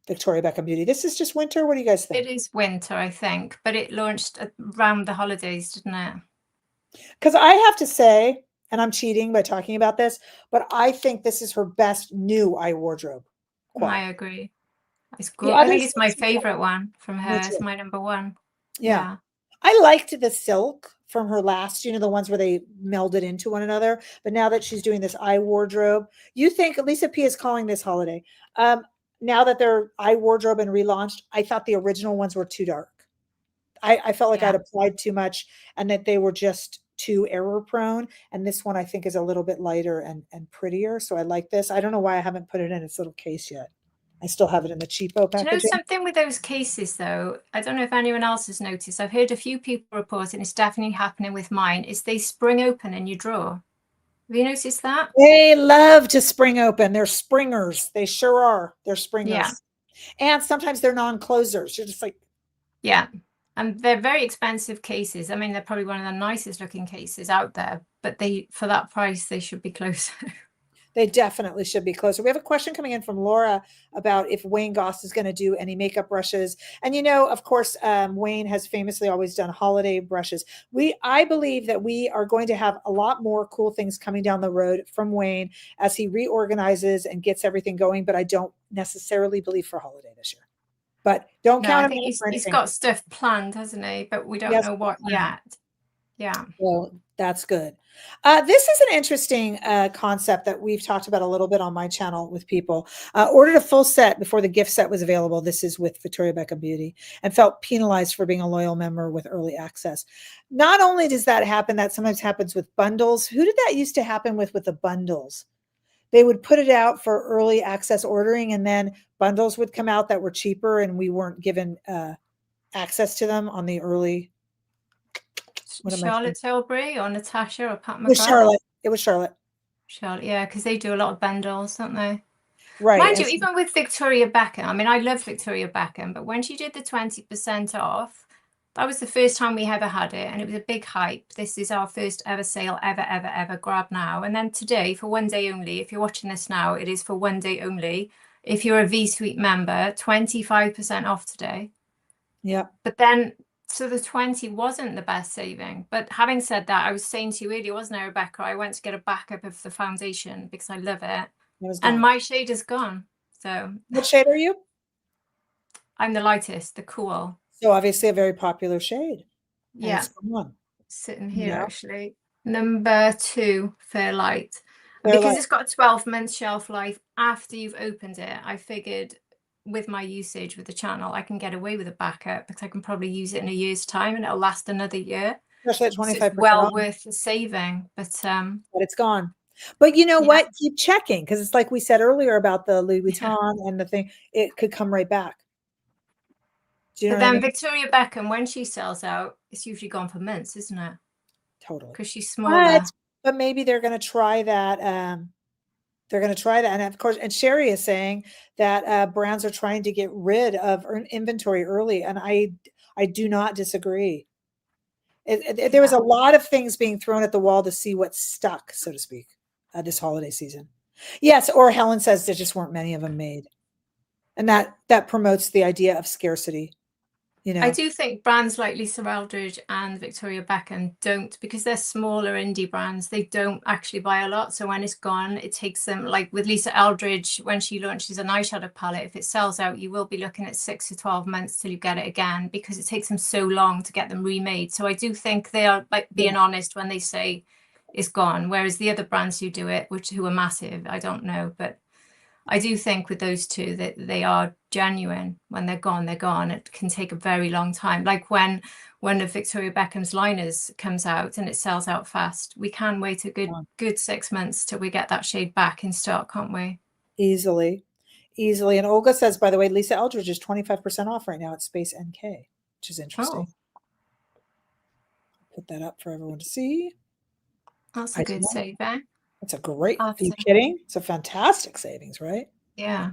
Victoria Beckham Beauty. This is just winter. What do you guys think? It is winter, I think, but it launched around the holidays, didn't it? Because I have to say, and I'm cheating by talking about this, but I think this is her best new eye wardrobe. I agree. It's good. I think it's my favorite one from her. It's my number one. Yeah. I liked the silk from her last, the ones where they melded into one another. But now that she's doing this eye wardrobe, you think Lisa P is calling this holiday. Now that their eye wardrobe and relaunched, I thought the original ones were too dark. I felt like I'd applied too much and that they were just too error prone. And this one I think is a little bit lighter and prettier. So I like this. I don't know why I haven't put it in its little case yet. I still have it in the cheapo packaging. Do you know something with those cases, though? I don't know if anyone else has noticed. I've heard a few people report, and it's definitely happening with mine, is they spring open in your drawer. Have you noticed that? They love to spring open. They're springers. They sure are. They're springers. Yeah. And sometimes they're non-closers. You're just like... Yeah. And they're very expensive cases. I mean, they're probably one of the nicest looking cases out there, but for that price, they should be closer. They definitely should be closer. We have a question coming in from Laura about if Wayne Goss is going to do any makeup brushes. And, of course, Wayne has famously always done holiday brushes. I believe that we are going to have a lot more cool things coming down the road from Wayne as he reorganizes and gets everything going. But I don't necessarily believe for holiday this year. but don't No, I count him think out for he's anything. got stuff planned, hasn't he? But we don't Yes, know what yet. Yeah. well, that's good. This is an interesting concept that we've talked about a little bit on my channel with people. Ordered a full set before the gift set was available. This is with Victoria Beckham Beauty, and felt penalized for being a loyal member with early access. Not only does that happen, that sometimes happens with bundles. Who did that used to happen with the bundles? They would put it out for early access ordering, and then bundles would come out that were cheaper, and we weren't given access to them on the early. What am I saying? Charlotte Tilbury or Natasha or Pat It was McGrath? Charlotte. It was Charlotte. Charlotte, yeah, because they do a lot of bundles, don't they? Right. Mind you, even with Victoria Beckham, I mean, I love Victoria Beckham, but when she did the 20% off, that was the first time we ever had it, and it was a big hype. This is our first ever sale, ever, grab now. And then today, for one day only, if you're watching this now, it is for one day only. If you're a V-Suite member, 25% off today. Yeah. But then, so the 20 wasn't the best saving. But having said that, I was saying to you earlier, wasn't I, Rebecca? I went to get a backup of the foundation because I love it. And my shade is gone. So what shade are you? I'm the lightest, the cool. So obviously a very popular shade. Yeah. Sitting here actually. Number 2, Fairlight. Because it's got a 12-month shelf life after you've opened it, I figured with my usage with the channel, I can get away with a backup because I can probably use it in a year's time and it'll last another year. Especially at 25%. So it's well worth the saving, but it's gone. But you know what? Keep checking, because it's like we said earlier about the Louis Vuitton and the thing, it could come right back. Do you know what I mean? Victoria Beckham, when she sells out, it's usually gone for months, isn't it? Totally. Because she's smaller. But maybe they're going to try that. They're going to try that. And of course, and Sherry is saying that brands are trying to get rid of inventory early. And I do not disagree. There was a lot of things being thrown at the wall to see what stuck, so to speak, this holiday season. Yes, or Helen says there just weren't many of them made. And that promotes the idea of scarcity. You know, I do think brands like Lisa Eldridge and Victoria Beckham don't, because they're smaller indie brands, they don't actually buy a lot. So when it's gone, it takes them, like with Lisa Eldridge, when she launches an eyeshadow palette, if it sells out, you will be looking at 6 to 12 months till you get it again, because it takes them so long to get them remade. So I do think they are like being honest when they say it's gone, whereas the other brands who do it, who are massive, I don't know, but I do think with those two that they are genuine. When they're gone, they're gone. It can take a very long time. Like when one of Victoria Beckham's liners comes out and it sells out fast, we can wait a good 6 months till we get that shade back in stock, can't we? Easily. And Olga says, by the way, Lisa Eldridge is 25% off right now at Space NK, which is interesting. Put that up for everyone to see. That's a good saving. It's a great, are you kidding? It's a fantastic savings, right? Yeah.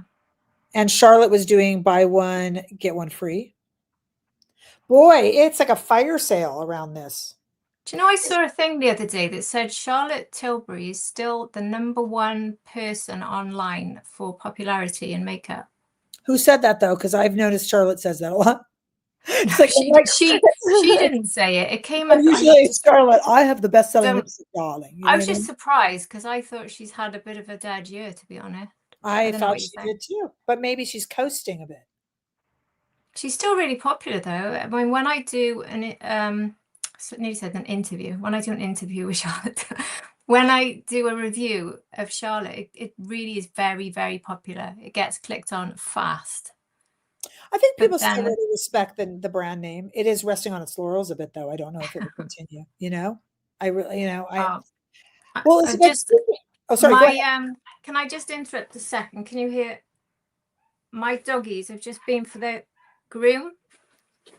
And Charlotte was doing buy one, get one free. Boy, it's like a fire sale around this. Do you know, I saw a thing the other day that said Charlotte Tilbury is still the #1 person online for popularity in makeup. Who said that though? Because I've noticed Charlotte says that a lot. She didn't say it. It came up. Usually, Charlotte, I have the best-selling lipstick, darling. You know I was just surprised because I thought she's had a bit of a dead year, to be honest. I thought she did too, but maybe she's coasting a bit. She's still really popular though. I mean, when I do an nearly said an interview. When I do an interview with Charlotte, when I do a review of Charlotte, it really is very, very popular. It gets clicked on fast. I think people still really respect the brand name. It is resting on its laurels a bit, though. I don't know if it will continue. You know, I really, well, it's just. Oh, sorry. Can I just interrupt a second? Can you hear? My doggies have just been for the groom,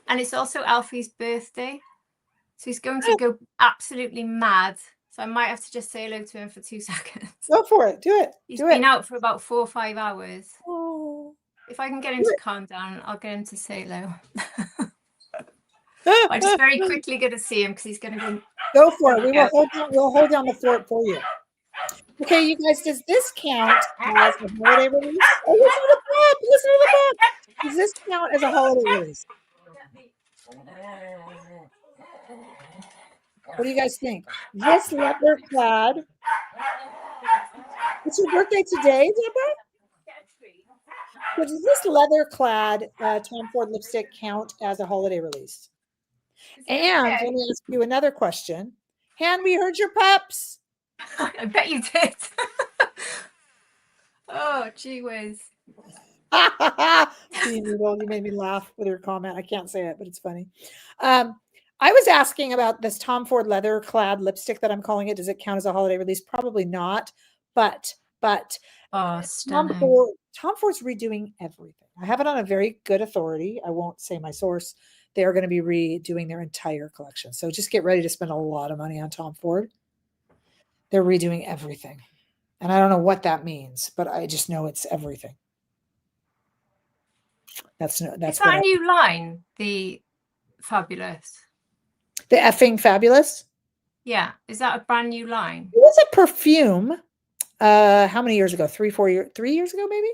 and it's also Alfie's birthday, so he's going to go absolutely mad. So I might have to just say hello to him for 2 seconds. Go for it. Do it. He's been out for about 4 or 5 hours. Oh. If I can get him to calm down, I'll get him to say hello. I'm just very quickly going to see him because he's going to go for it. We'll hold down the fort for you. Okay, you guys, does this count as a holiday release? Oh, listen to the bug. Does this count as a holiday release? What do you guys think? This leopard plaid. It's your birthday today, Deborah? So does this leather-clad Tom Ford lipstick count as a holiday release? Is it And let okay? me ask you another question. Han, we heard your pups. I bet you did. Oh, gee whiz. Bean Noodle, you made me laugh with your comment. I can't say it, but it's funny. I was asking about this Tom Ford leather clad lipstick that I'm calling it. Does it count as a holiday release? Probably not. But Oh, stunning. Tom Ford's redoing everything. I have it on a very good authority. I won't say my source. They are going to be redoing their entire collection. So just get ready to spend a lot of money on Tom Ford. They're redoing everything. And I don't know what that means, but I just know it's everything. That's Is what that a new line? The Fabulous. the effing fabulous. Yeah. Is that a brand new line? It was a perfume. How many years ago? 3 years ago, maybe.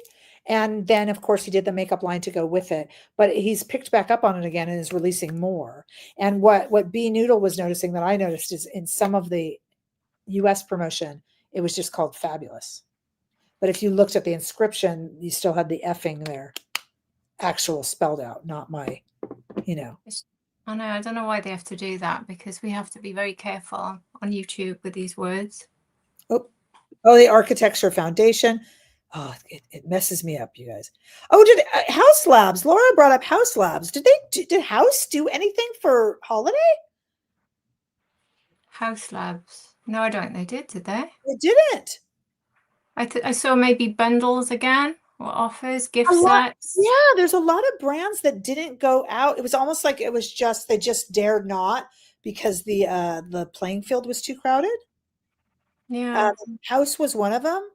And then, of course, he did the makeup line to go with it. But he's picked back up on it again and is releasing more. And what B Noodle was noticing that I noticed is in some of the U.S. promotion, it was just called Fabulous. But if you looked at the inscription, you still had the effing there, actual spelled out, not my, I know. I don't know why they have to do that, because we have to be very careful on YouTube with these words. Oh, the architecture foundation. Oh, it messes me up, you guys. Oh, did House Labs? Laura brought up House Labs. Did House do anything for holiday? House Labs. No, I don't think they did they? It didn't. I saw maybe bundles again, or offers, gift A lot. sets. Yeah, there's a lot of brands that didn't go out. It was almost like it was just they just dared not because the playing field was too crowded. Yeah. House was one of them.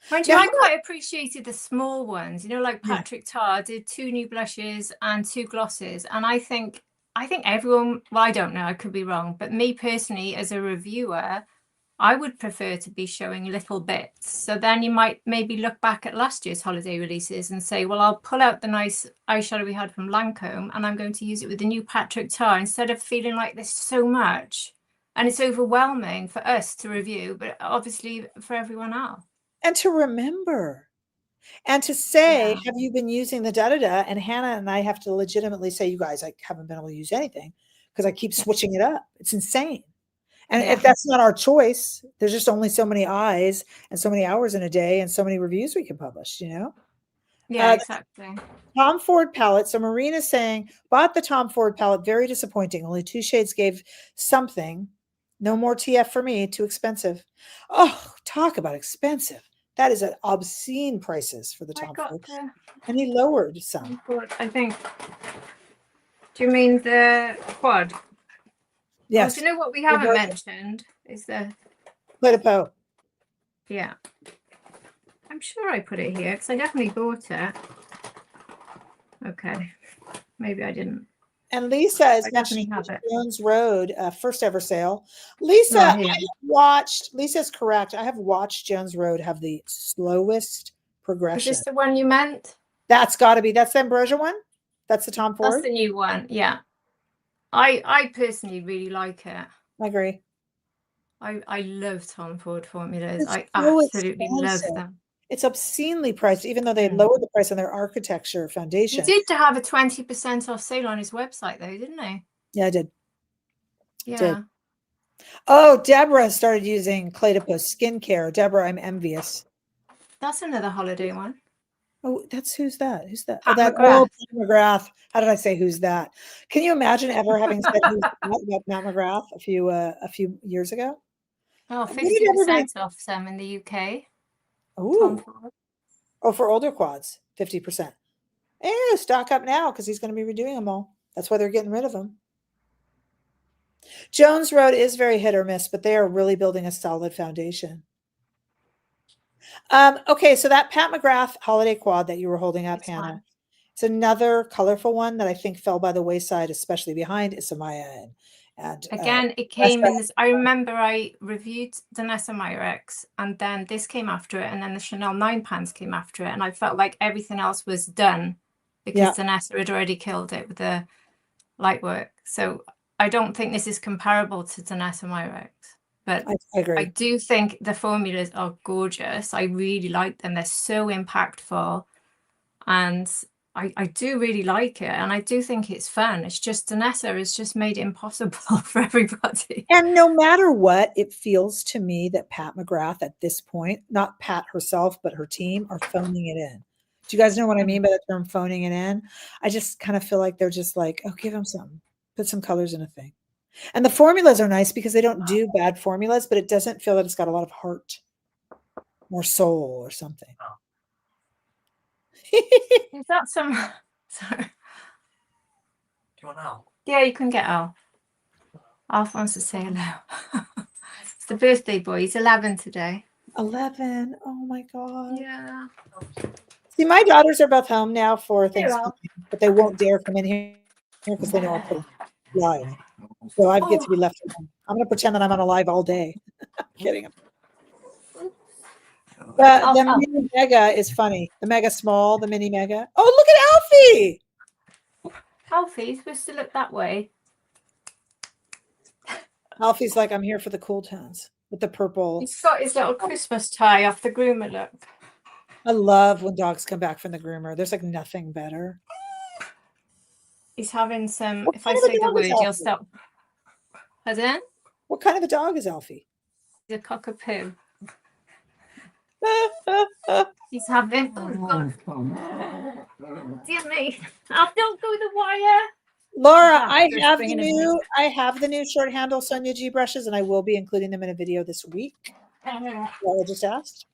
Mind you, Now, I quite appreciated the small ones. You know, like yeah. Patrick Tar did 2 new blushes and 2 glosses, and I think everyone. Well, I don't know. I could be wrong, but me personally, as a reviewer, I would prefer to be showing little bits. So then you might maybe look back at last year's holiday releases and say, well, I'll pull out the nice eyeshadow we had from Lancome and I'm going to use it with the new Patrick Tar, instead of feeling like there's so much and it's overwhelming for us to review, but obviously for everyone else. And to remember and to say, Yeah. have you been using the da-da-da? And Hannah and I have to legitimately say, you guys, I haven't been able to use anything because I keep switching it up. It's insane. And Yeah. if that's not our choice, there's just only so many eyes and so many hours in a day and so many reviews we can publish, Yeah, exactly. Tom Ford palette. So Marina's saying, bought the Tom Ford palette. Very disappointing. Only 2 shades gave something. No more TF for me. Too expensive. Oh, talk about expensive. That is an obscene prices for the Tom Ford. And he lowered some. I think. Do you mean the quad? Yes. Oh, do you know what we haven't mentioned is the Clé yeah. I'm sure I put it here because I definitely bought it. Okay, maybe I didn't. And Lisa is mentioning Jones Road, first ever sale. Lisa, Lisa's correct. I have watched Jones Road have the slowest progression. Is this the one you meant? That's got to be. That's the Ambrosia one? That's the Tom Ford? That's the new one, yeah. I personally really like it. I agree. I love Tom Ford formulas. I absolutely love them. It's obscenely priced, even though they lowered the price on their architecture foundation. He did have a 20% off sale on his website, though, didn't he? Yeah, I did. Yeah. Did. Oh, Deborah started using Claytopus skincare. Deborah, I'm envious. That's another holiday one. Oh, who's that? Who's that? Pat Pat McGrath. How did I say who's that? Can you imagine ever having said who's that about Pat McGrath a few years ago? Oh, 50% off some in the UK. Oh, for older quads, 50%. Stock up now because he's going to be redoing them all. That's why they're getting rid of them. Jones Road is very hit or miss, but they are really building a solid foundation. Okay, so that Pat McGrath holiday quad that you were holding up, Hannah, it's another colorful one that I think fell by the wayside, especially behind Isamaya and again, it came in this. I remember I reviewed the Isamaya X, and then this came after it, and then the Chanel 9 pans came after it, and I felt like everything else was done because Danessa had already killed it with the light work. So I don't think this is comparable to Danessa Myrex, but I agree. I do think the formulas are gorgeous. I really like them. They're so impactful. And I do really like it, and I do think it's fun. It's just Danessa has just made it impossible for everybody. And no matter what, it feels to me that Pat McGrath at this point, not Pat herself, but her team are phoning it in. Do you guys know what I mean by the term phoning it in? I just kind of feel like they're just like, oh, give them something, put some colors in a thing. And the formulas are nice because they don't do bad formulas, but it doesn't feel that it's got a lot of heart or soul or something. Is that some? Sorry. Do you want Al? Yeah, you can get Alf. Alf wants to say hello. It's the birthday boy. He's 11 today. 11. Oh my God. Yeah. See, my daughters are both home now for Thanksgiving, but they won't dare come in here because they know I'll put a live. So I get to be left alone. I'm going to pretend that I'm on a live all day. I'm kidding. The mini mega is funny. The mega small, the mini mega. Oh, look at Alfie. Alfie's supposed to look that way. Alfie's like, I'm here for the cool tones with the purple. He's got his little Christmas tie off the groomer look. I love when dogs come back from the groomer. There's like nothing better. He's having some, What if I kind of a say the dog is word, you'll Alfie? stop. Pardon? What kind of a dog is Alfie? He's a cockapoo. He's having. Oh, God. Dear me. I'll don't go the wire. Laura, Yeah, I first have bringing the him in. new short handle Sonia G brushes, and I will be including them in a video this week. Laura just asked.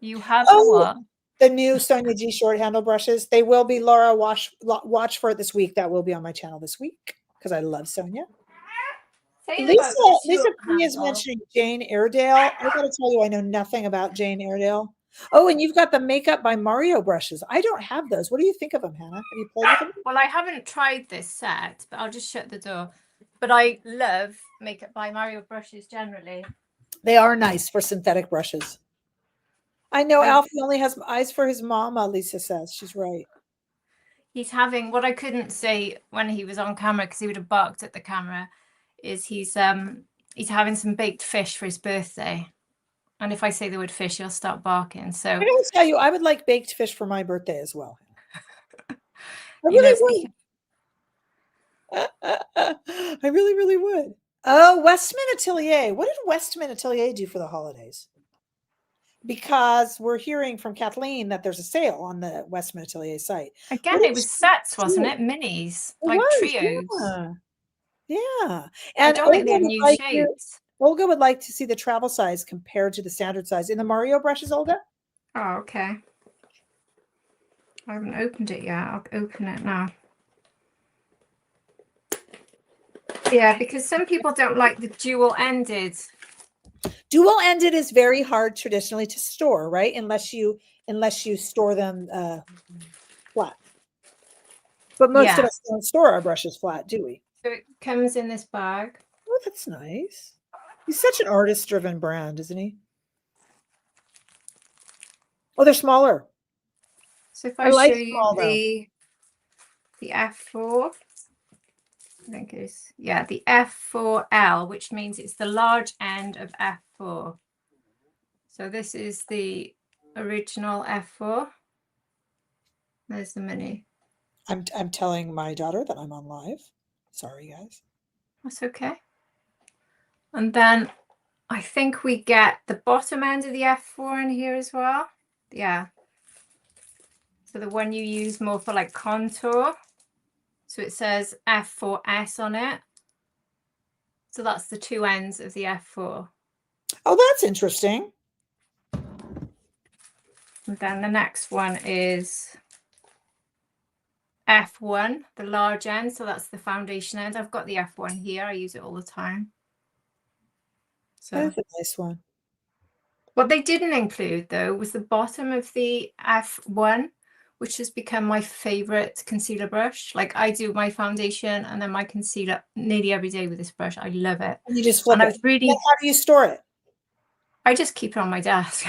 You have Oh, what? the new Sonia G short handle brushes. They will be, Laura, watch for it this week. That will be on my channel this week because I love Sonia. Lisa P is mentioning Jane Airedale. I got to tell you, I know nothing about Jane Airedale. Oh, and you've got the Makeup by Mario brushes. I don't have those. What do you think of them, Hannah? Have you played with them? Well, I haven't tried this set, but I'll just shut the door. But I love Makeup by Mario brushes generally. They are nice for synthetic brushes. I know Alfie only has eyes for his mama, Lisa says. She's right. He's having, what I couldn't say when he was on camera because he would have barked at the camera, is he's having some baked fish for his birthday. And if I say the word fish, he'll start barking. So I gotta tell you, I would like baked fish for my birthday as well. I really would. I really, really would. Oh, Westman Atelier. What did Westman Atelier do for the holidays? Because we're hearing from Kathleen that there's a sale on the Westman Atelier site. Again, it was sets, wasn't it? Minis, like trios. Yeah. And I don't think they have new shapes. Olga would like to see the travel size compared to the standard size in the Mario brushes, Olga. Oh, okay. I haven't opened it yet. I'll open it now. Yeah, because some people don't like the dual-ended. Dual-ended is very hard traditionally to store, right? Unless you store them flat. But most of us don't store our brushes flat, do we? So it comes in this bag. Oh, that's nice. He's such an artist-driven brand, isn't he? Oh, they're smaller. So if I show you the F4, I think it's, yeah, the F4L, which means it's the large end of F4. So this is the original F4. There's the mini. I'm telling my daughter that I'm on live. Sorry, guys. That's okay. And then I think we get the bottom end of the F4 in here as well. Yeah. So the one you use more for like contour. So it says F4S on it. So that's the two ends of the F4. Oh, that's interesting. And then the next one is F1, the large end. So that's the foundation end. I've got the F1 here. I use it all the time. So that's a nice one. What they didn't include, though, was the bottom of the F1, which has become my favorite concealer brush. Like I do my foundation and then my concealer nearly every day with this brush. I love it. And you just flip it. Really, how do you store it? I just keep it on my desk.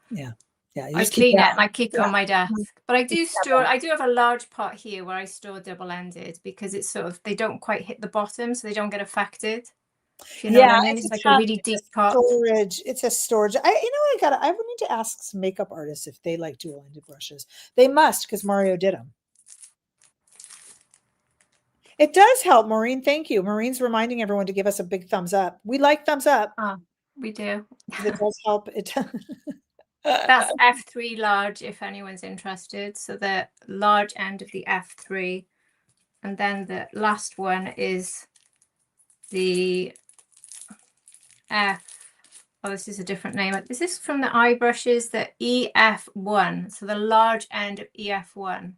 Yeah. Yeah. I clean it and I keep it on my desk. But I do store, I do have a large pot here where I store double-ended because it's sort of, they don't quite hit the bottom, so they don't get affected. If you know what I mean, it's it's like a really deep pot. storage. It's a storage. I would need to ask some makeup artists if they like dual-ended brushes. They must, because Mario did them. It does help, Maureen. Thank you. Maureen's reminding everyone to give us a big thumbs up. We like thumbs up. Oh, we do. It does help. It That's F3 large, if anyone's interested. So the large end of the F3. And then the last one is the F. Oh, this is a different name. Is this from the eye brushes? The EF1. So the large end of EF1.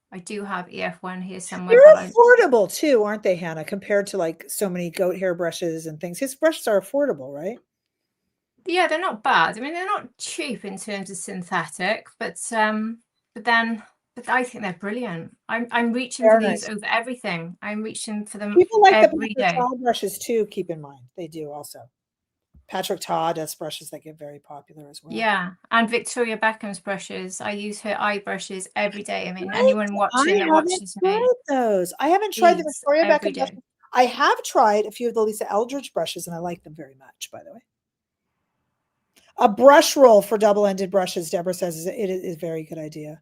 I do have EF1 here somewhere. They're affordable too, aren't they, Hannah? Compared to like so many goat hair brushes and things. His brushes are affordable, right? Yeah, they're not bad. I mean, they're not cheap in terms of synthetic, but I think they're brilliant. I'm reaching for these over everything. I'm reaching for them People like every the day. Todd brushes too, keep in mind. They do also. Patrick Todd has brushes that get very popular as well. Yeah, and Victoria Beckham's brushes. I use her eye brushes every day. I mean, anyone watching that watches me. Those. I haven't tried the Victoria Beckham day. brushes. I have tried a few of the Lisa Eldridge brushes, and I like them very much, by the way. A brush roll for double-ended brushes, Deborah says, it is a very good idea.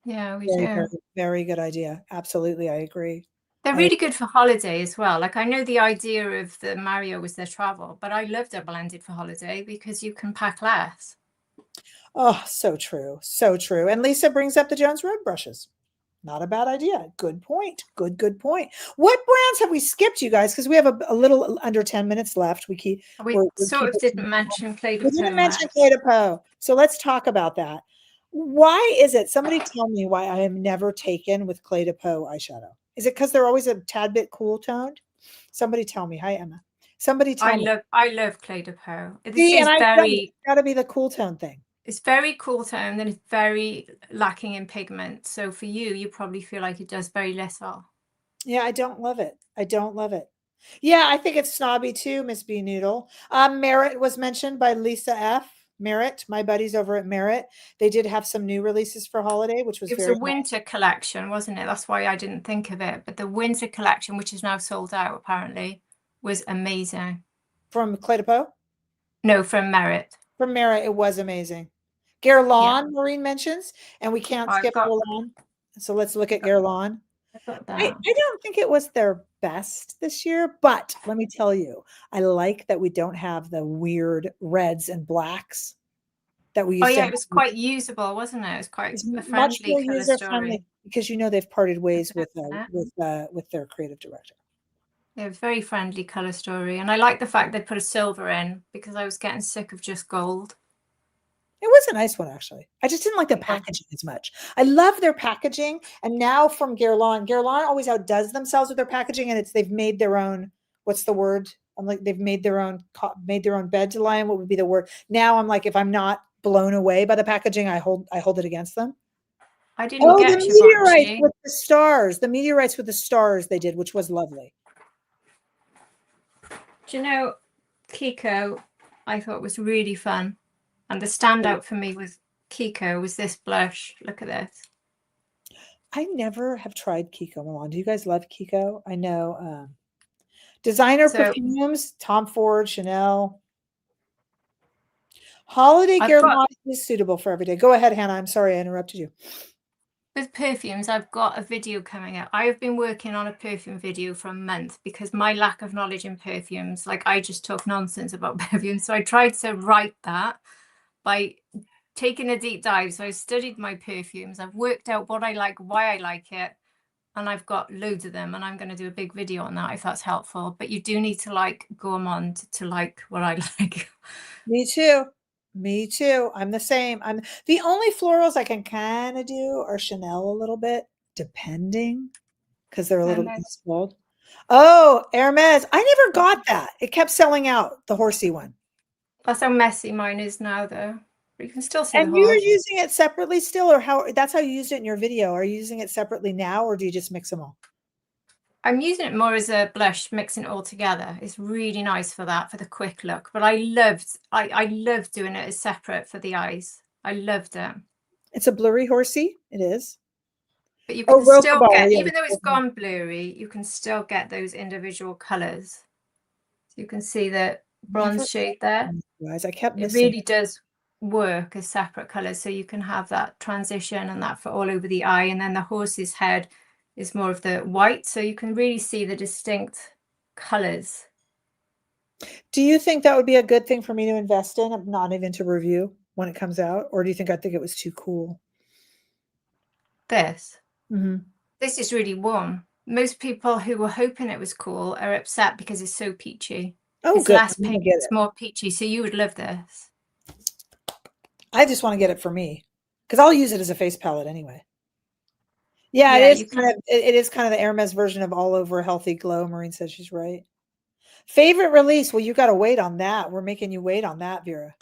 Yeah, we very, do. very, very good idea. Absolutely, I agree. They're really good for holiday as well. Like, I know the idea of the Mario was their travel, but I love double-ended for holiday because you can pack less. Oh, so true. So true. And Lisa brings up the Jones Road brushes. Not a bad idea. Good point. Good point. What brands have we skipped, you guys? Because we have a little under 10 minutes left. We sort of didn't mention Clé de Peau. We didn't mention Clé de Peau. So let's talk about that. Why is it? Somebody tell me why I am never taken with Clé de Peau eyeshadow. Is it because they're always a tad bit cool toned? Somebody tell me. Hi, Emma. Somebody tell me. I love Clé de Peau. It's got to be the cool tone thing. It's very cool tone, and it's very lacking in pigment. So for you probably feel like it does very little. Yeah, I don't love it. I don't love it. Yeah, I think it's snobby too, Miss B Noodle. Merit was mentioned by Lisa F. Merit, my buddies over at Merit. They did have some new releases for holiday, which was a winter collection, wasn't it? That's why I didn't think of it. But the winter collection, which is now sold out apparently, was amazing. From Clé de Peau? No, from Merit. From Merit, it was amazing. Guerlain, Maureen mentions, and we can't skip Guerlain. So let's look at Guerlain. I don't think it was their best this year, but let me tell you, I like that we don't have the weird reds and blacks that we used to have. It was quite usable, wasn't it? It was quite a friendly much more color story. because they've parted ways with their creative director. Yeah, it was very friendly color story, and I like the fact they put a silver in because I was getting sick of just gold. It was a nice one, actually. I just didn't like the packaging as much. I love their packaging. And now from Guerlain always outdoes themselves with their packaging, and they've made their own, what's the word? I'm like, they've made their own bed to lie in. What would be the word? Now I'm like, if I'm not blown away by the packaging, I hold it against them. I didn't get the meteorites with the stars. The meteorites with the stars they did, which was lovely. Do you know, Kiko, I thought was really fun. And the standout for me with Kiko was this blush. Look at this. I never have tried Kiko Milan. Do you guys love Kiko? I know. Designer perfumes, Tom Ford, Chanel. Holiday Guerlain is suitable for every day. Go ahead, Hannah. I'm sorry I interrupted you. With perfumes, I've got a video coming out. I have been working on a perfume video for a month because my lack of knowledge in perfumes, like I just talk nonsense about perfumes. So I tried to write that by taking a deep dive. So I studied my perfumes. I've worked out what I like, why I like it. And I've got loads of them. And I'm going to do a big video on that if that's helpful. But you do need to like gourmand to like what I like. Me too. I'm the same. I'm the only florals I can kind of do are Chanel a little bit, depending, because they're a little bit spoiled. Oh, Hermes. I never got that. It kept selling out, the horsey one. That's how messy mine is now, though. But you can still see and you're using it separately still, or that's how you used it in your video. Are you using it separately now, or do you just mix them all? I'm using it more as a blush, mixing it all together. It's really nice for that, for the quick look. But I loved doing it as separate for the eyes. I loved it. It's a blurry horsey. It is. But you can still get, even though it's gone blurry, you can still get those individual colors. You can see the Never bronze shade there. guys, I kept It missing. really does work as separate colors, so you can have that transition and that for all over the eye, and then the horse's head is more of the white, so you can really see the distinct colors. Do you think that would be a good thing for me to invest in? I'm not even to review when it comes out, or do you think I think it was too cool? This Mm-hmm. this is really warm. Most people who were hoping it was cool are upset because it's so peachy. Oh, It's good. less I'm gonna pink, get it's it. more peachy, so you would love this. I just want to get it for me because I'll use it as a face palette anyway. Yeah, Yeah, it is you kind of it is kind of the Hermes version of all over healthy glow. Maureen says she's right. Favorite release? Well, you got to wait on that. We're making you wait on that, Vera.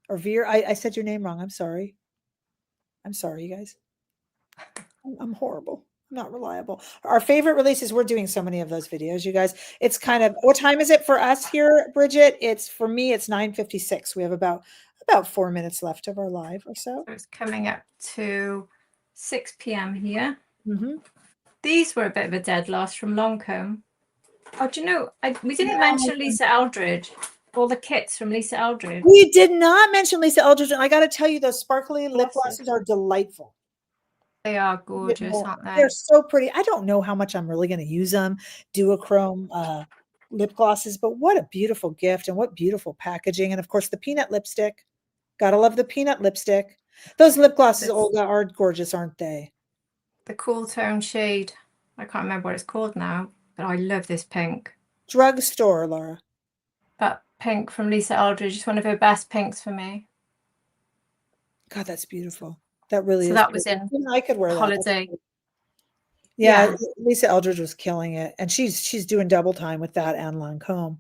Or Vera. I said your name wrong. I'm sorry. I'm sorry, you guys. I'm horrible. I'm not reliable. Our favorite releases. We're doing so many of those videos, you guys. It's kind of what time is it for us here, Bridget? It's for me. It's 9:56. We have about 4 minutes left of our live or so. So it's coming up to 6 p.m. here. Mm-hmm. These were a bit of a dead loss from Lancome. Oh, do you know, we didn't mention Lisa Eldridge. All the kits from Lisa Eldridge. We did not mention Lisa Eldridge, and I got to tell you, those sparkly lip glosses are delightful. They are gorgeous, aren't they? They're so pretty. I don't know how much I'm really going to use them. Duochrome lip glosses, but what a beautiful gift and what beautiful packaging. And of course, the peanut lipstick. Gotta love the peanut lipstick. Those lip glosses, Olga, are gorgeous, aren't they? The cool tone shade. I can't remember what it's called now, but I love this pink. Drugstore, Laura. That pink from Lisa Eldridge is one of her best pinks for me. God, that's beautiful. That really is. So that was in I could wear holiday. that. Yeah, Lisa Eldridge was killing it, and she's doing double time with that and Lancome.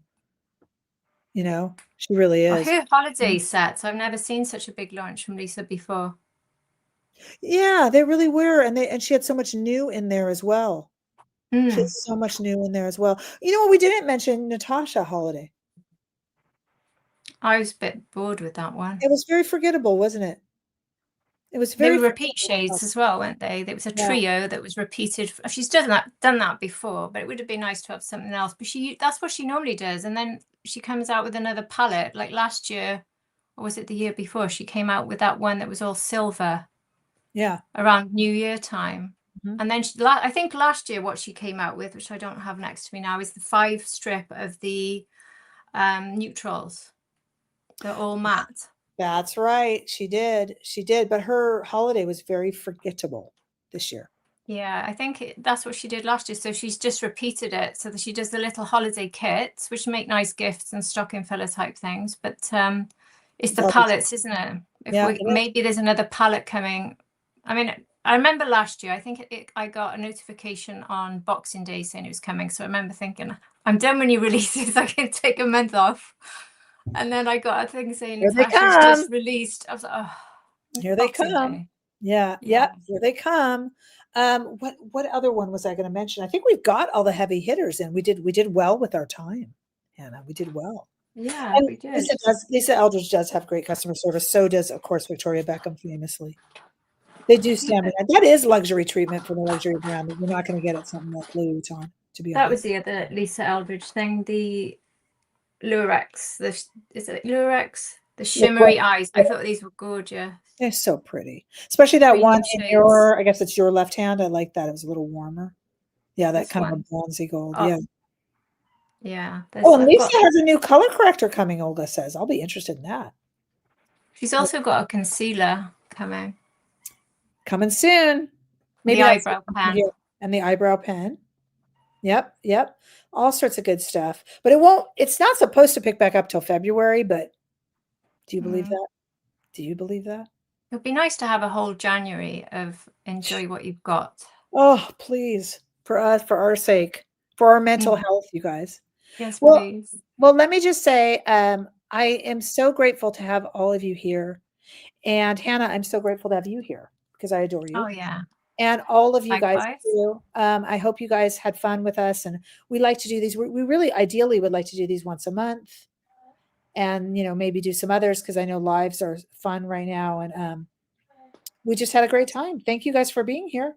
You know, she really is. Her holiday sets. I've never seen such a big launch from Lisa before. Yeah, they really were, and she had so much new in there as well. She had so much new in there as well. You know what? We didn't mention Natasha Holiday. I was a bit bored with that one. It was very forgettable, wasn't it? It was very. They were repeat shades as well, weren't they? There was a trio that was repeated. She's done that before, but it would have been nice to have something else. But that's what she normally does, and then she comes out with another palette. Like last year, or was it the year before? She came out with that one that was all silver. Yeah. Around New Year time. And then I think last year what she came out with, which I don't have next to me now, is the 5 strip of the neutrals. They're all matte. That's right. She did. But her holiday was very forgettable this year. Yeah, I think that's what she did last year. So she's just repeated it so that she does the little holiday kits, which make nice gifts and stocking filler type things. But it's the palettes, isn't it? Maybe there's another palette coming. I mean, I remember last year, I think I got a notification on Boxing Day saying it was coming. So I remember thinking, I'm done when you release this. I can take a month off. And then I got a thing saying Natasha's just released. I was like, oh, here they come. Yeah, here they come. What other one was I going to mention? I think we've got all the heavy hitters, and we did well with our time, Hannah. We did well. Yeah, and we did. Lisa Eldridge does have great customer service. So does, of course, Victoria Beckham famously. They do stand by. That is luxury treatment for the luxury brand. You're not going to get it something like Louis Vuitton, to be honest. That was the other Lisa Eldridge thing. The Lurex. Is it Lurex? The shimmery eyes. I thought these were gorgeous. They're so pretty, especially that one in your. I guess it's your left hand. I like that. It was a little warmer. Yeah, that kind of a bronzy gold. Oh. Yeah. Yeah. Oh, and Lisa has a new color corrector coming. Olga says, "I'll be interested in that." She's also got a concealer coming. Coming soon. Maybe the eyebrow pen. And the eyebrow pen. Yep. All sorts of good stuff. But it's not supposed to pick back up till February, but do you believe that? Do you believe that? It'd be nice to have a whole January of enjoy what you've got. Oh, please. For us, for our sake, for our mental health, you guys. Yes, please. Well, let me just say, I am so grateful to have all of you here. And Hannah, I'm so grateful to have you here because I adore you. Oh, yeah. And all of you guys too. I hope you guys had fun with us. And we like to do these. We really ideally would like to do these once a month. And, maybe do some others because I know lives are fun right now. And we just had a great time. Thank you guys for being here.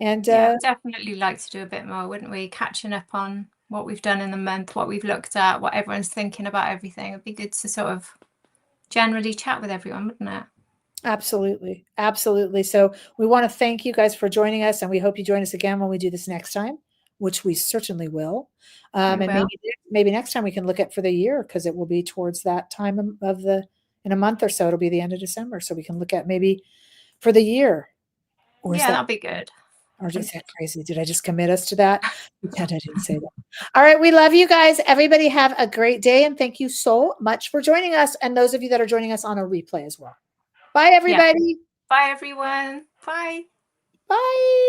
And yeah, definitely like to do a bit more, wouldn't we? Catching up on what we've done in the month, what we've looked at, what everyone's thinking about everything. It'd be good to sort of generally chat with everyone, wouldn't it? Absolutely. Absolutely. So we want to thank you guys for joining us, and we hope you join us again when we do this next time, which we certainly will. And will. maybe next time we can look at for the year, because it will be towards that time of in a month or so. It'll be the end of December. So we can look at maybe for the year. Or Yeah, that'd be good. Or is that crazy? Did I just commit us to that? Pretend I didn't say that. All right. We love you guys. Everybody have a great day. And thank you so much for joining us. And those of you that are joining us on a replay as well. Bye, everybody. Yeah. Bye, everyone. Bye. Bye.